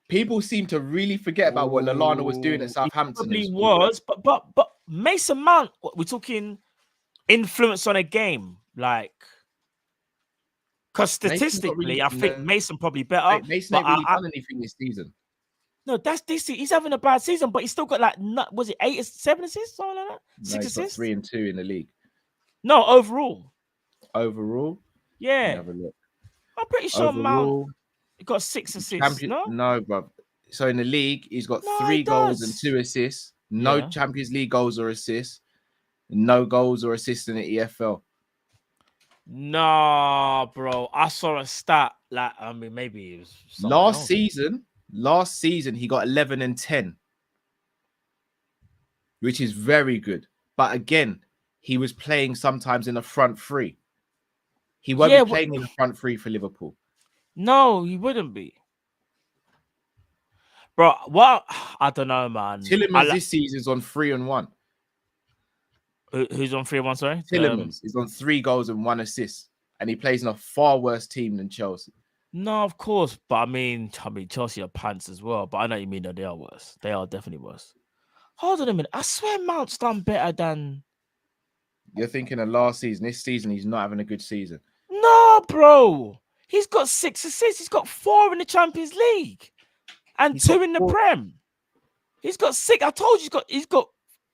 People seem to really forget about what Lallana was doing at Southampton. He was, but Mason Mount, we're talking influence on a game, like. Because statistically, I think Mason probably better. Mason ain't really done anything this season. No, that's this season. He's having a bad season, but he's still got like, was it 7 assists, something like that? No, 6 assists? 3 and 2 in the league. No, overall. Overall? Yeah. Have a look. I'm pretty sure Mount got 6 assists. No, bro. So in the league, he's got 3 goals and 2 assists. No Champions League goals or assists. No goals or assists in the EFL. Nah, bro. I saw a stat. Like, I mean, maybe it was last season he got 11 and 10, which is very good. But again, he was playing sometimes in the front three. He won't be playing in the front three for Liverpool. No, he wouldn't be. Bro, what? I don't know, man. Tillemans this season is on 3 and 1. Who's on 3 and 1, sorry? Tillemans is on 3 goals and 1 assist. And he plays in a far worse team than Chelsea. No, of course. But I mean, Chelsea are pants as well. But I know what you mean that they are worse. They are definitely worse. Hold on a minute. I swear Mount's done better than... You're thinking of last season. This season, he's not having a good season. No, bro. He's got 6 assists. He's got 4 in the Champions League. And 2 in the Prem. He's got 6. I told you he's got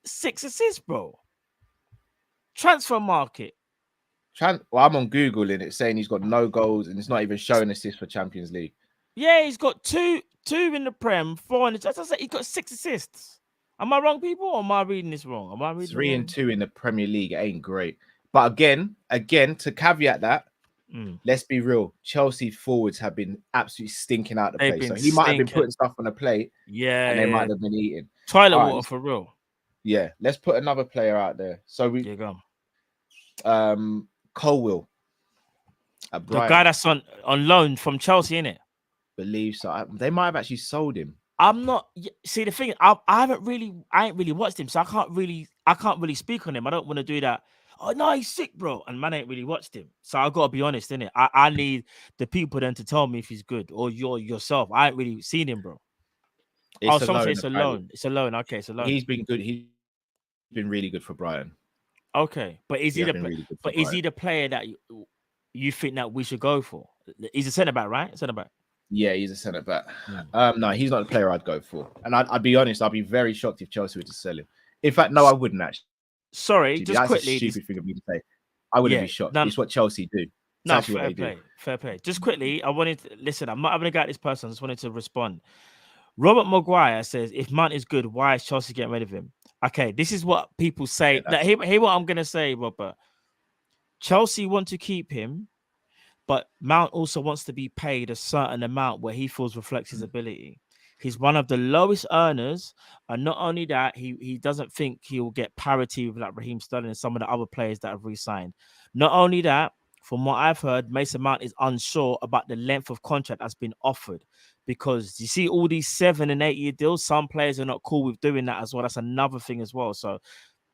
6 assists, bro. Transfer market. Well, I'm on Google and it's saying he's got no goals and it's not even showing assists for Champions League. Yeah, he's got two in the Prem, 4 in the... As I said, he's got 6 assists. Am I wrong, people, or am I reading this wrong? Am I reading 3 and 2 in the Premier League? It ain't great. But again, to caveat that, let's be real. Chelsea forwards have been absolutely stinking out the place. So he might have been putting stuff on the plate. Yeah. And they might have been eating. Toilet water for real. Yeah. Let's put another player out there. So we go. Colwill. The guy that's on loan from Chelsea, innit? Believe so. They might have actually sold him. I'm not. See, the thing, I ain't really watched him, so I can't really speak on him. I don't want to do that. Oh no, he's sick, bro. And man, I ain't really watched him, so I gotta be honest, innit? I need the people then to tell me if he's good, or yourself. I ain't really seen him, bro. Someone say it's a loan. It's a loan. Okay, it's a loan. He's been good. He's been really good for Brighton. Okay, but is he the player that you think that we should go for? He's a centre back, right? Centre back. Yeah, he's a centre back. No, he's not the player I'd go for. And I'd be honest, I'd be very shocked if Chelsea were to sell him. In fact, no, I wouldn't actually. Sorry, just that's quickly. A stupid thing of me to say. I wouldn't be shocked. It's what Chelsea do. No, fair play. Just quickly, I wanted to listen. I'm not having a go at this person. I just wanted to respond. Robert Maguire says, if Mount is good, why is Chelsea getting rid of him? Okay, this is what people say. Hear what I'm going to say, Robert. Chelsea want to keep him, but Mount also wants to be paid a certain amount where he feels reflects his ability. He's one of the lowest earners, and not only that, he doesn't think he will get parity with like Raheem Sterling and some of the other players that have re-signed. Not only that, from what I've heard, Mason Mount is unsure about the length of contract that's been offered, because you see all these 7 and 8 year deals. Some players are not cool with doing that as well. That's another thing as well. So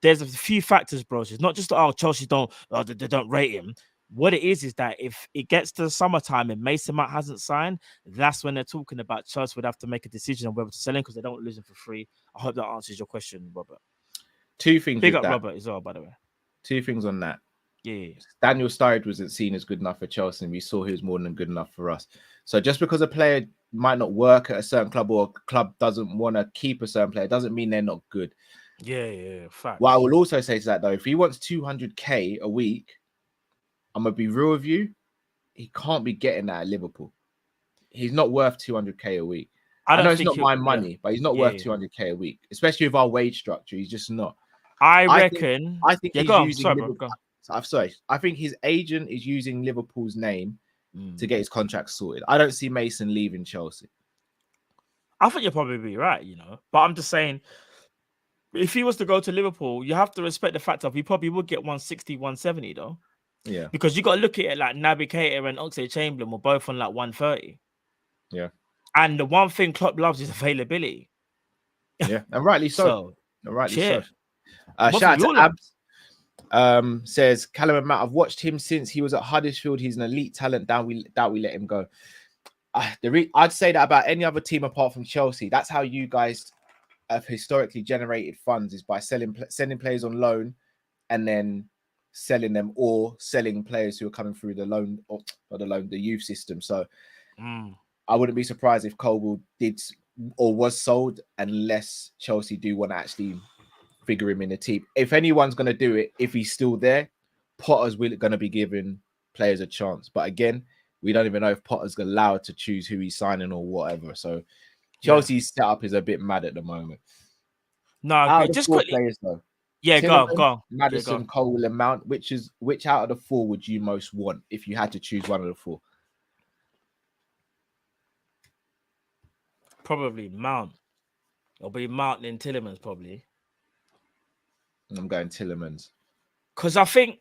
there's a few factors, bro. It's not just Chelsea they don't rate him. What it is that if it gets to the summertime and Mason Mount hasn't signed, that's when they're talking about Chelsea would have to make a decision on whether to sell him because they don't lose him for free. I hope that answers your question, Robert. 2 things. Big up that. Robert as well, by the way. 2 things on that. Yeah. Daniel Sturridge wasn't seen as good enough for Chelsea, and we saw he was more than good enough for us. So just because a player might not work at a certain club or a club doesn't want to keep a certain player doesn't mean they're not good. Yeah, fact. What I will also say to that, though, if he wants 200k a week, I'm going to be real with you, he can't be getting that at Liverpool. He's not worth 200k a week. I know it's not my money, but he's not worth 200k a week, especially with our wage structure. He's just not. I think he's using Liverpool. I think his agent is using Liverpool's name to get his contract sorted. I don't see Mason leaving Chelsea. I think you'll probably be right, but I'm just saying, if he was to go to Liverpool, you have to respect the fact that he probably would get 160, 170 though. Yeah. Because you got to look at it like Navigator and Oxlade-Chamberlain were both on like 130. Yeah. And the one thing Klopp loves is availability. Yeah. And rightly so. So, Rightly yeah. so. What Shout out we all to like. Abs. Says Callum Matt, I've watched him since he was at Huddersfield. He's an elite talent. Doubt we let him go. I'd say that about any other team apart from Chelsea. That's how you guys have historically generated funds, is by sending players on loan and then selling them, or selling players who are coming through the loan or the youth system. So I wouldn't be surprised if Colwell did or was sold, unless Chelsea do want to actually figure him in the team. If anyone's going to do it, if he's still there, Potter's going to be giving players a chance. But again, we don't even know if Potter's allowed to choose who he's signing or whatever. So Chelsea's setup is a bit mad at the moment. No, I agree. Just quickly. Players though. Yeah, Tielemans, go on. Madison, Cole, and Mount. Which out of the four would you most want if you had to choose one of the four? Probably Mount. It'll be Mount and Tielemans probably. I'm going Tielemans. Because I think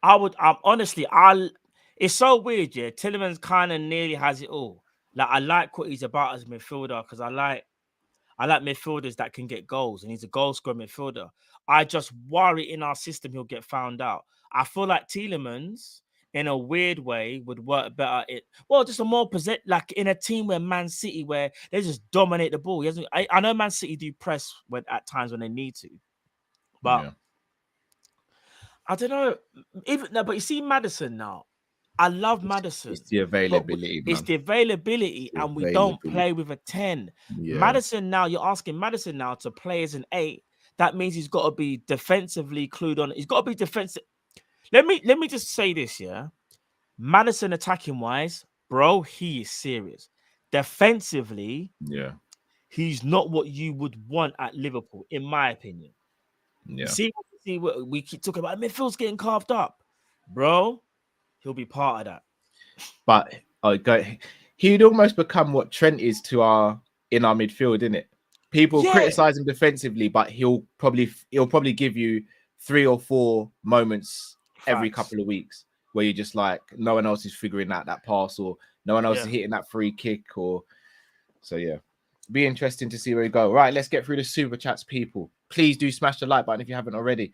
it's so weird, yeah. Tielemans kind of nearly has it all. Like, I like what he's about as a midfielder, because I like midfielders that can get goals, and he's a goal scorer midfielder. I just worry in our system he'll get found out. I feel like Tielemans, in a weird way, would work better. Just a more like in a team where Man City, where they just dominate the ball. I know Man City do press at times when they need to, but yeah. I don't know. But you see Madison now. I love Madison. It's the availability, man. It's the availability, and we don't play with a 10. Yeah. Madison now, you're asking Madison now to play as an 8. That means he's got to be defensively clued on. He's got to be defensive. Let me just say this, yeah. Madison attacking wise, bro, he is serious. Defensively, yeah, he's not what you would want at Liverpool, in my opinion. Yeah. See what we keep talking about. Midfield's getting carved up, bro. He'll be part of that. But he'd almost become what Trent is in our midfield, isn't it? People criticize him defensively, but he'll probably give you 3 or 4 moments every couple of weeks where you're just like, no one else is figuring out that pass, or no one else is hitting that free kick, be interesting to see where we go. Right, let's get through the super chats, people. Please do smash the like button if you haven't already.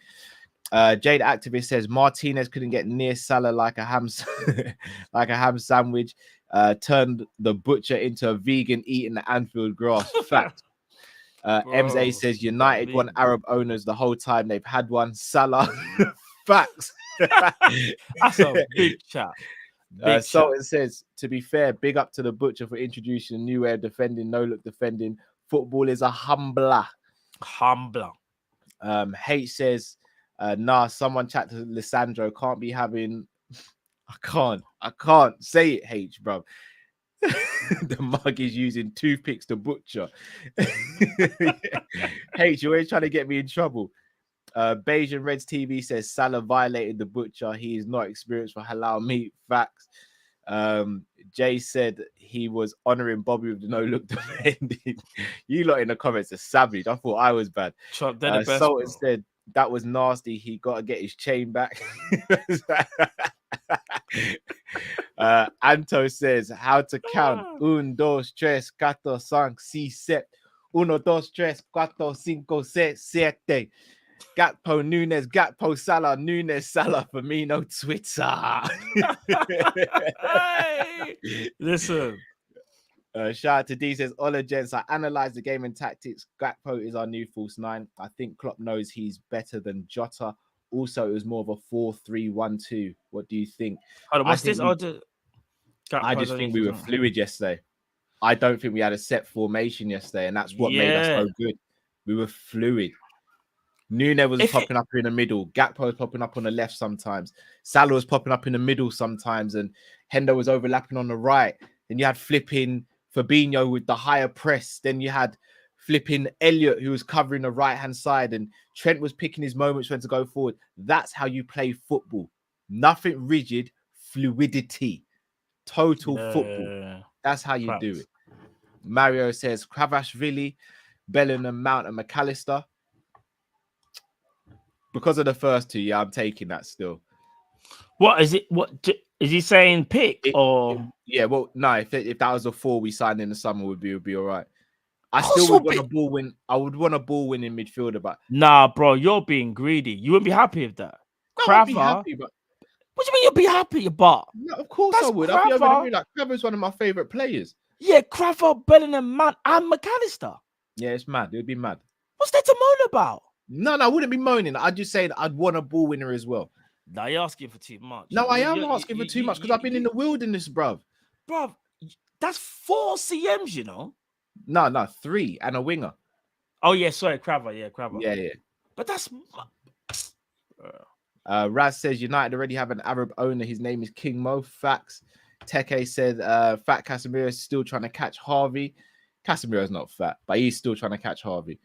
Jade Activist says Martinez couldn't get near Salah like a ham sandwich. Turned the butcher into a vegan eating the Anfield grass. Fact. MA says United want Arab owners the whole time they've had one. Salah. Facts. That's a big chat. Sultan says, to be fair, big up to the butcher for introducing a new way of defending, no look defending. Football is a humbler. H says, someone chat to Lissandro. Can't be having. I can't say it, H, bro. The mug is using toothpicks to butcher. H, you're always trying to get me in trouble. Bayesian Reds TV says Salah violated the butcher. He is not experienced for halal meat. Facts. Jay said he was honoring Bobby with the no look defending. You lot in the comments are savage. I thought I was bad. Sultan said that was nasty. He got to get his chain back. Anto says how to count 1, 2, 3, 4, 5, 6, 7. 1, 2, 3, 4, 5, 6, 7. Gakpo, Nunes, Gakpo, Salah, Nunes, Salah, Firmino, Twitter. Listen. Shout out to D says, Ola gents, I analyze the game and tactics. Gakpo is our new false 9. I think Klopp knows he's better than Jota. Also, it was more of a 4-3-1-2. What do you think? I just think we were fluid yesterday. I don't think we had a set formation yesterday, and that's what made us so good. We were fluid. Nunes was popping up in the middle. Gakpo was popping up on the left sometimes. Salah was popping up in the middle sometimes, and Hendo was overlapping on the right. Then you had flipping Fabinho with the higher press. Then you had flipping Elliott, who was covering the right-hand side, and Trent was picking his moments when to go forward. That's how you play football. Nothing rigid, fluidity. Total football. That's how you do it. Mario says, Kvashvili, Bellingham, Mount, and McAllister. Because of the first two, I'm taking that still. What is it? Is he saying? Pick or Yeah, well, no. If that was a 4 we signed in the summer, would be all right. I course still would we'll want a ball win. I would want a ball winning midfielder, but nah, bro, you're being greedy. You wouldn't be happy with that. no, I'd be Crava. happy. But What do you mean you'll be happy about? no, of course That's I would. I'd be over the Crava. moon. Like Crava's one of my favorite players. Yeah, Crava, Bellingham, man, and McAllister. Yeah, it's mad. It would be mad. What's there to moan about? No, I wouldn't be moaning. I'd just say I'd want a ball winner as well. Nah, you're asking for too much. No, I am asking for too much because I've been in the wilderness, bruv. Bruv, that's 4 CMs, you know. No, 3 and a winger. Oh yeah, sorry, Crava. Yeah, Crava. Yeah. But that's Raz says United already have an Arab owner. His name is King Mo. Facts. Teke said Fat Casemiro is still trying to catch Harvey. Casemiro's not fat, but he's still trying to catch Harvey.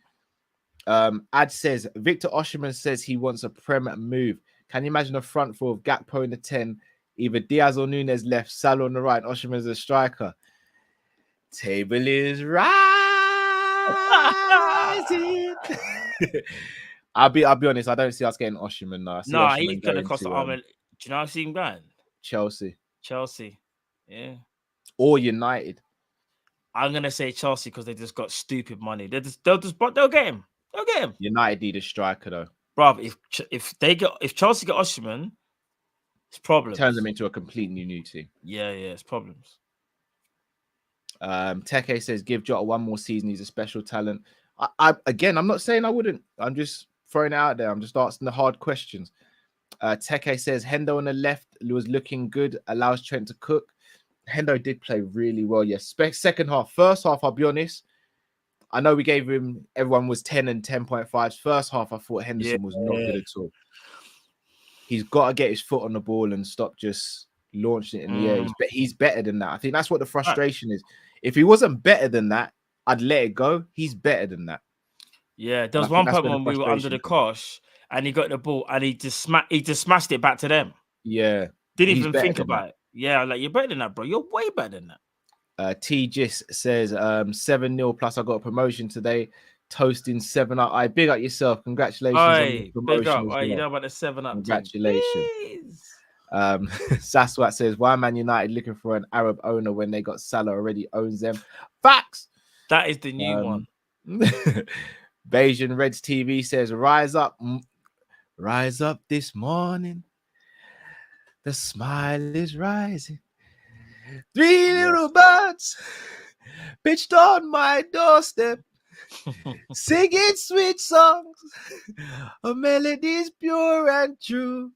Ad says Victor Osimhen says he wants a Prem move. Can you imagine a front four of Gakpo in the 10, either Diaz or Nunes left, Salah on the right, Osimhen as a striker? Table is rising. I'll be honest. I don't see us getting Osimhen now. no, he's gonna cost the arm. Do you know I've seen going? Chelsea Yeah. or United. I'm gonna say Chelsea because they just got stupid money. They'll get him. They'll get him. United need a striker though. Bruv, if Chelsea get Osimhen, it's problems. Turns them into a completely new team. Yeah, it's problems. Teke says give Jota one more season. He's a special talent. I'm not saying I wouldn't. I'm just throwing it out there. I'm just asking the hard questions. Teke says Hendo on the left was looking good. Allows Trent to cook. Hendo did play really well. Yes, second half. First half, I'll be honest. I know we gave him. Everyone was 10 and 10.5s. First half, I thought Henderson was not good at all. He's got to get his foot on the ball and stop just launching it in the air. He's better than that. I think that's what the frustration is. If he wasn't better than that, I'd let it go. He's better than that. Yeah, there was one point when we were under the cosh and he got the ball and he just smashed it back to them. Yeah. Didn't even think about it. Yeah, like, you're better than that, bro. You're way better than that. T-Gis says 7-0 plus I got a promotion today. Toasting 7-up. I big up yourself. Congratulations on the promotion. Big up. Well. You know about the 7-up. Congratulations. Saswat says, why Man United looking for an Arab owner when they got Salah already owns them? Facts. That is the new one. Bayesian Reds TV says, rise up this morning. The smile is rising. 3 little birds pitched on my doorstep, singing sweet songs of melodies pure and true,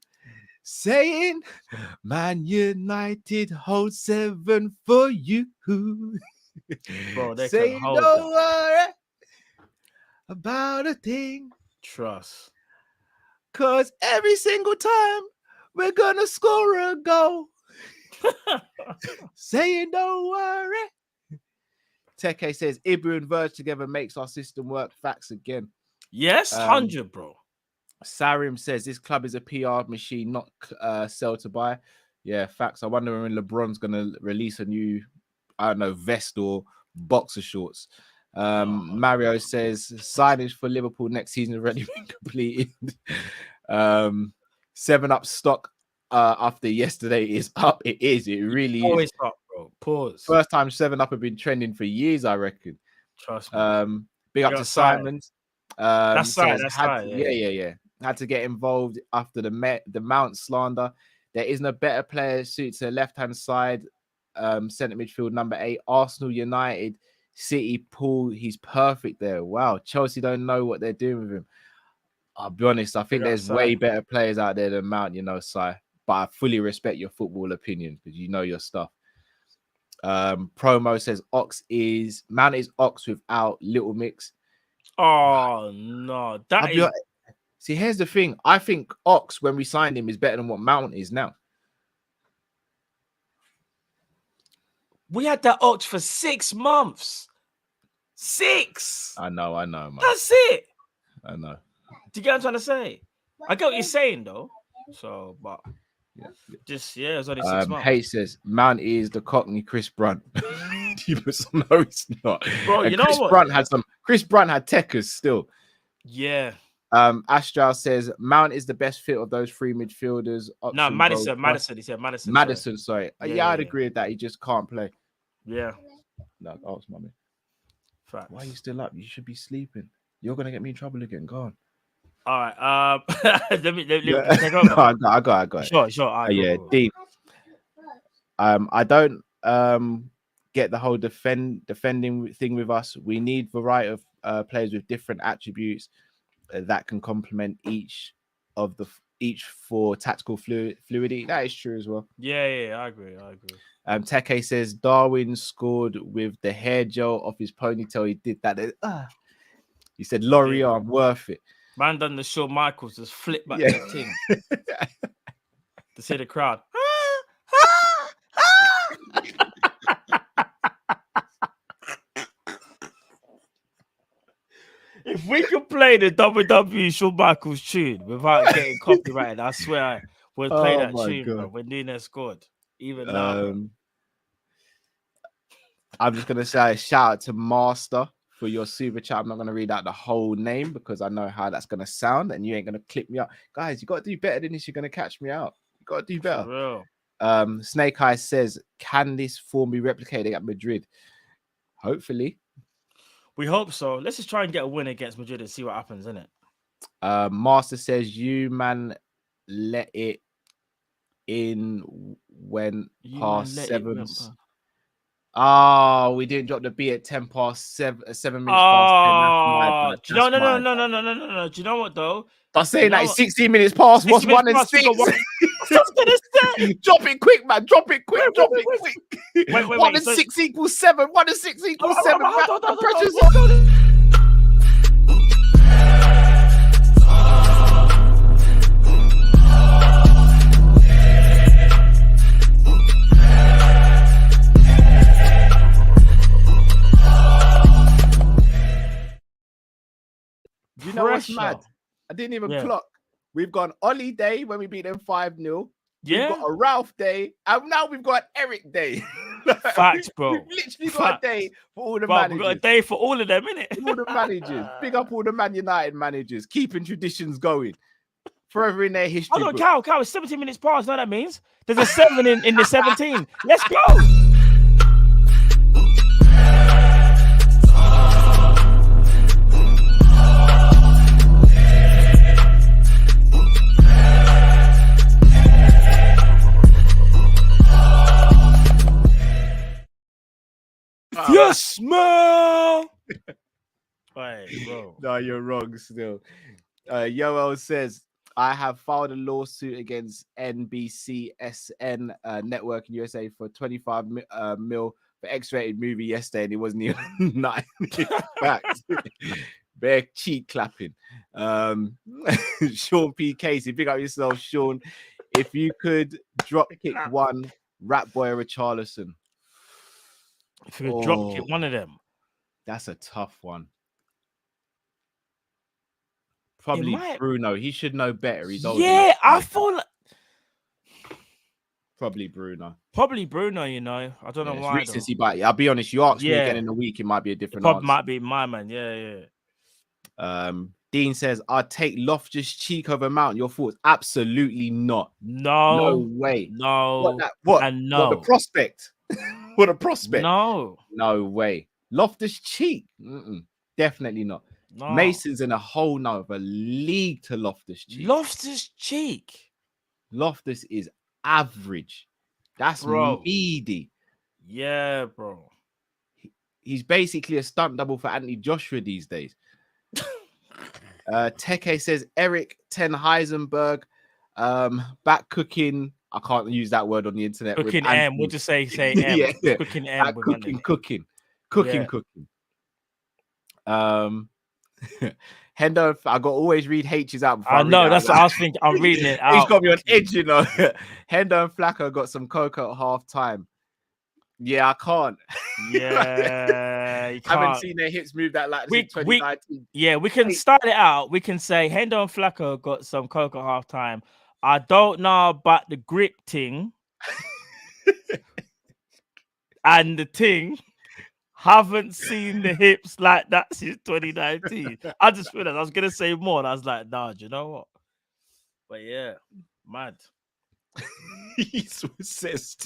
saying, Man United holds 7 for you. Bro, they saying, can hold don't that. worry about a thing. Trust. Cause every single time we're gonna score a goal. Saying don't worry. Teke says Ibra and Verge together makes our system work. Facts again. Yes, 100, bro. Sarim says this club is a PR machine, not sell to buy. Yeah, facts. I wonder when LeBron's gonna release a new, I don't know, vest or boxer shorts. Mario says signage for Liverpool next season already been completed. 7-up stock after yesterday is up. It is. It really Always is. up, bro. Pause. First time 7-up have been trending for years, I reckon. Trust me. Big up to Simons. That's right. That's right. Yeah. Had to get involved after the Mount slander. There isn't a better player suited to the left-hand side. Centre midfield number 8. Arsenal, United, City, Pool. He's perfect there. Wow. Chelsea don't know what they're doing with him. I'll be honest. I think there's way better players out there than Mount, Si. But I fully respect your football opinion because you know your stuff. Promo says Mount is Ox without Little Mix. Oh no, See, here's the thing. I think Ox, when we signed him, is better than what Mount is now. We had that Ox for 6 months. 6. I know, man. That's it. I know. Do you get what I'm trying to say? I get what you're saying though. So, but it's only 6 months. Hayes says Mount is the Cockney Chris Brunt. No, it's not. Bro, and you know what? Chris Brunt had Techers still. Yeah. Astral says Mount is the best fit of those three midfielders. No, Option Madison. goes Madison. He said Madison. Madison, sorry. Yeah, I'd yeah. agree with that. He just can't play. Yeah. No, ask mommy. Facts. Why are you still up? You should be sleeping. You're gonna get me in trouble again. Go on. All right. Let me take No, over. I got it. Sure. All right, Yeah, go. Dean. I don't get the whole defending thing with us. We need variety of players with different attributes that can complement each for tactical fluidity. That is true as well. Yeah, I agree. Teke says Darwin scored with the hair gel off his ponytail. He did that. He said L'Oreal, I'm worth it. Man done the Shawn Michaels, just flip back Yeah. that thing to see the crowd. If we could play the WWE Shawn Michaels tune without getting copyrighted, I swear we'll play that tune, bro. When Nunes scored, even now. I'm just gonna say a shout out to Master for your super chat. I'm not gonna read out the whole name because I know how that's gonna sound, and you ain't gonna clip me up, guys. You gotta do better than this. You're gonna catch me out. You gotta do better. For real. Snake Eye says, can this form be replicated at Madrid? Hopefully. We hope so. Let's just try and get a win against Madrid and see what happens, innit? Master says, you man let it in when past 7. Oh, we didn't drop the beat at 10 past 7 minutes past 10. No. Do you know what though? I'm saying that it's 16 minutes past. What's 1 and 6? Drop it quick, man. Drop it quick. Wait. 1 and 6 equals 7. 1 and 6 equals 7. Do you know what's mad? I didn't even clock. We've got Ollie Day when we beat them 5-0. Yeah. We've got a Ralph Day. And now we've got Eric Day. Facts, bro. We've literally got a day for all the managers. We've got a day for all of them, innit? All the managers. Big up all the Man United managers. Keeping traditions going. Forever in their history. Hold on, Cal, it's 17 minutes past. You know what that means? There's a 7 in the 17. Let's go. Yes, man. Wait, bro. No, you're wrong still. Yoel says, I have filed a lawsuit against NBCSN Network in USA for 25 mil for X-rated movie yesterday, and it wasn't even 9. Fact. Bare cheek clapping. Sean P. Casey, big up yourself, Sean. If you could drop kick one, Rat Boy or Richarlison. If you could drop kick one of them. That's a tough one. Probably Bruno. He should know better. He's old. Yeah, I feel like probably Bruno. You know. I don't know why. Recency, but I'll be honest, you ask me again in a week, it might be a different answer. Might be my man. Yeah. Dean says, I'd take Loftus Cheek over Mount. Your thoughts? Absolutely not. No way. No. What? And no. What the prospect? What a prospect. No way. Loftus Cheek. Definitely not. No. Mason's in a whole nother league to Loftus Cheek. Loftus is average. That's meaty. Yeah, bro. He's basically a stunt double for Anthony Joshua these days. Teke says Eric Ten Heisenberg back cooking. I can't use that word on the internet. Cooking M. We'll just say M. Yeah. Cooking M. Cooking. Hendo, I got to always read H's out. I know, that's what I was thinking. I'm reading it out. He's got me on edge, you know. Hendo and Flacco got some cocoa at half time. Yeah, I can't. Yeah, you can't. I haven't seen their hips move that like since 2019. We can start it out. We can say Hendo and Flacco got some cocoa at half time. I don't know about the grip thing and the thing. Haven't seen the hips like that since 2019. I just realized I was gonna say more, and I was like, nah, do you know what? But yeah, mad. He says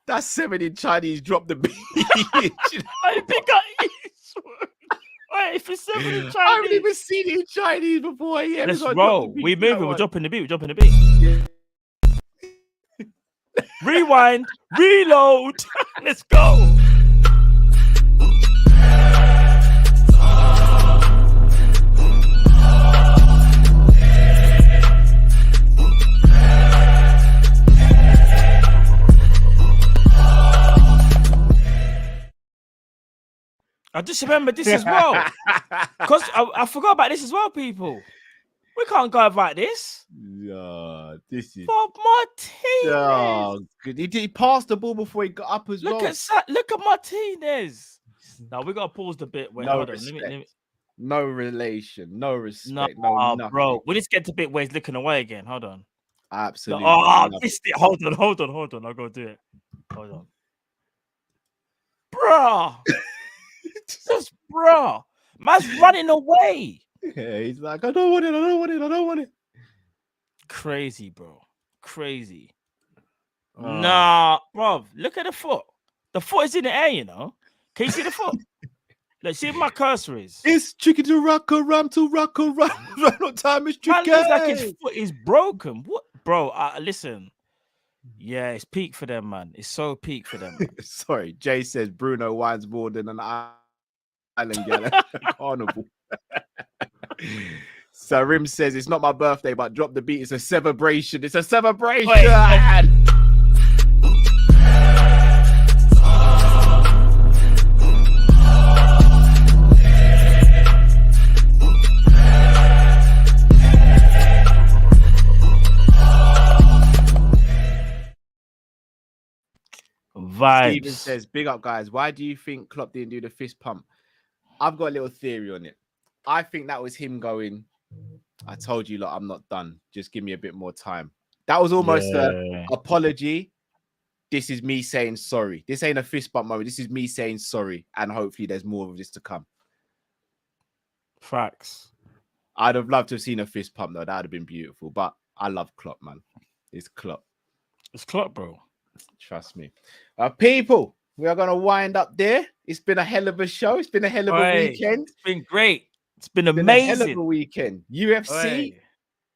that 7 in Chinese dropped the beat. I think Wait, if it's 7 in I haven't Chinese, even seen it in Chinese before. Yeah, let's we gotta drop roll. the beat We for that moving. We're one. dropping the beat. We're dropping the beat. Rewind. Reload. Let's go. I just remember this as well. Because I forgot about this as well, people. We can't go about this. Yeah, this is. Bob Martinez. Oh, good. He passed the ball before he got up as well. Look at Martinez. Now we gotta pause the bit. Wait, No hold on. respect. Let me... No relation. No respect. No, No, nothing. bro. We just get to the bit where he's looking away again. Hold on. Absolutely. I missed it. Hold on. I'll go do it. Hold on. Bruh. Just bruh. Man's running away. Yeah, he's like, I don't want it. Crazy, bro. Crazy. Oh. Nah, bro. Look at the foot. The foot is in the air, you know. Can you see the foot? Look, see where my cursor is. It's tricky to rock around to rock around. Right on time is tricky. Man looks like his foot is broken. What, bro? Listen. Yeah, it's peak for them, man. It's so peak for them. Sorry, Jay says Bruno whines more than an island girl at a carnival. Sarim says it's not my birthday, but drop the beat. It's a celebration. It's a celebration. Wait. Vibes. Steven says, big up, guys. Why do you think Klopp didn't do the fist pump? I've got a little theory on it. I think that was him going, I told you, look, I'm not done. Just give me a bit more time. That was almost an apology. This is me saying sorry. This ain't a fist bump moment. This is me saying sorry. And hopefully there's more of this to come. Facts. I'd have loved to have seen a fist pump, though. That would have been beautiful. But I love Klopp, man. It's Klopp. It's Klopp, bro. Trust me. People, we are going to wind up there. It's been a hell of a show. It's been a hell of a weekend. It's been great. It's been amazing. A hell of a weekend. UFC,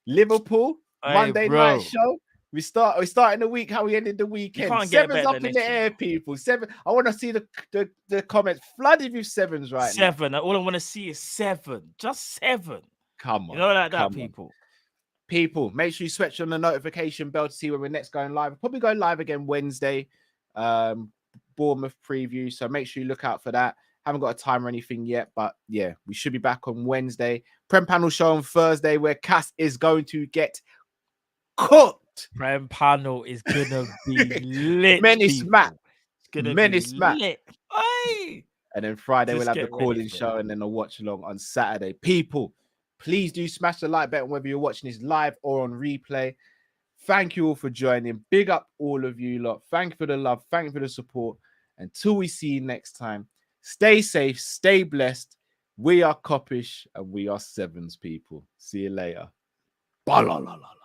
Liverpool, Monday night show. We're starting the week how we ended the weekend. Sevens up in the air, people. 7. I want to see the comments flooded with sevens right now. 7. All I want to see is 7. Just 7. Come on. You know like that, people. People, make sure you switch on the notification bell to see when we're next going live. We'll probably go live again Wednesday. Bournemouth preview. So make sure you look out for that. Haven't got a time or anything yet, but yeah, we should be back on Wednesday. Prem panel show on Thursday where Cass is going to get cooked. Prem panel is gonna be lit. Menace Matt. It's gonna Menace be Matt. lit. Hey. And then Friday Just we'll have the calling show and then a watch along on Saturday. People, please do smash the like button whether you're watching this live or on replay. Thank you all for joining. Big up all of you lot. Thank you for the love. Thank you for the support. Until we see you next time, stay safe, stay blessed. We are Kopish and we are Sevens, people. See you later. Ba-la-la-la-la-la.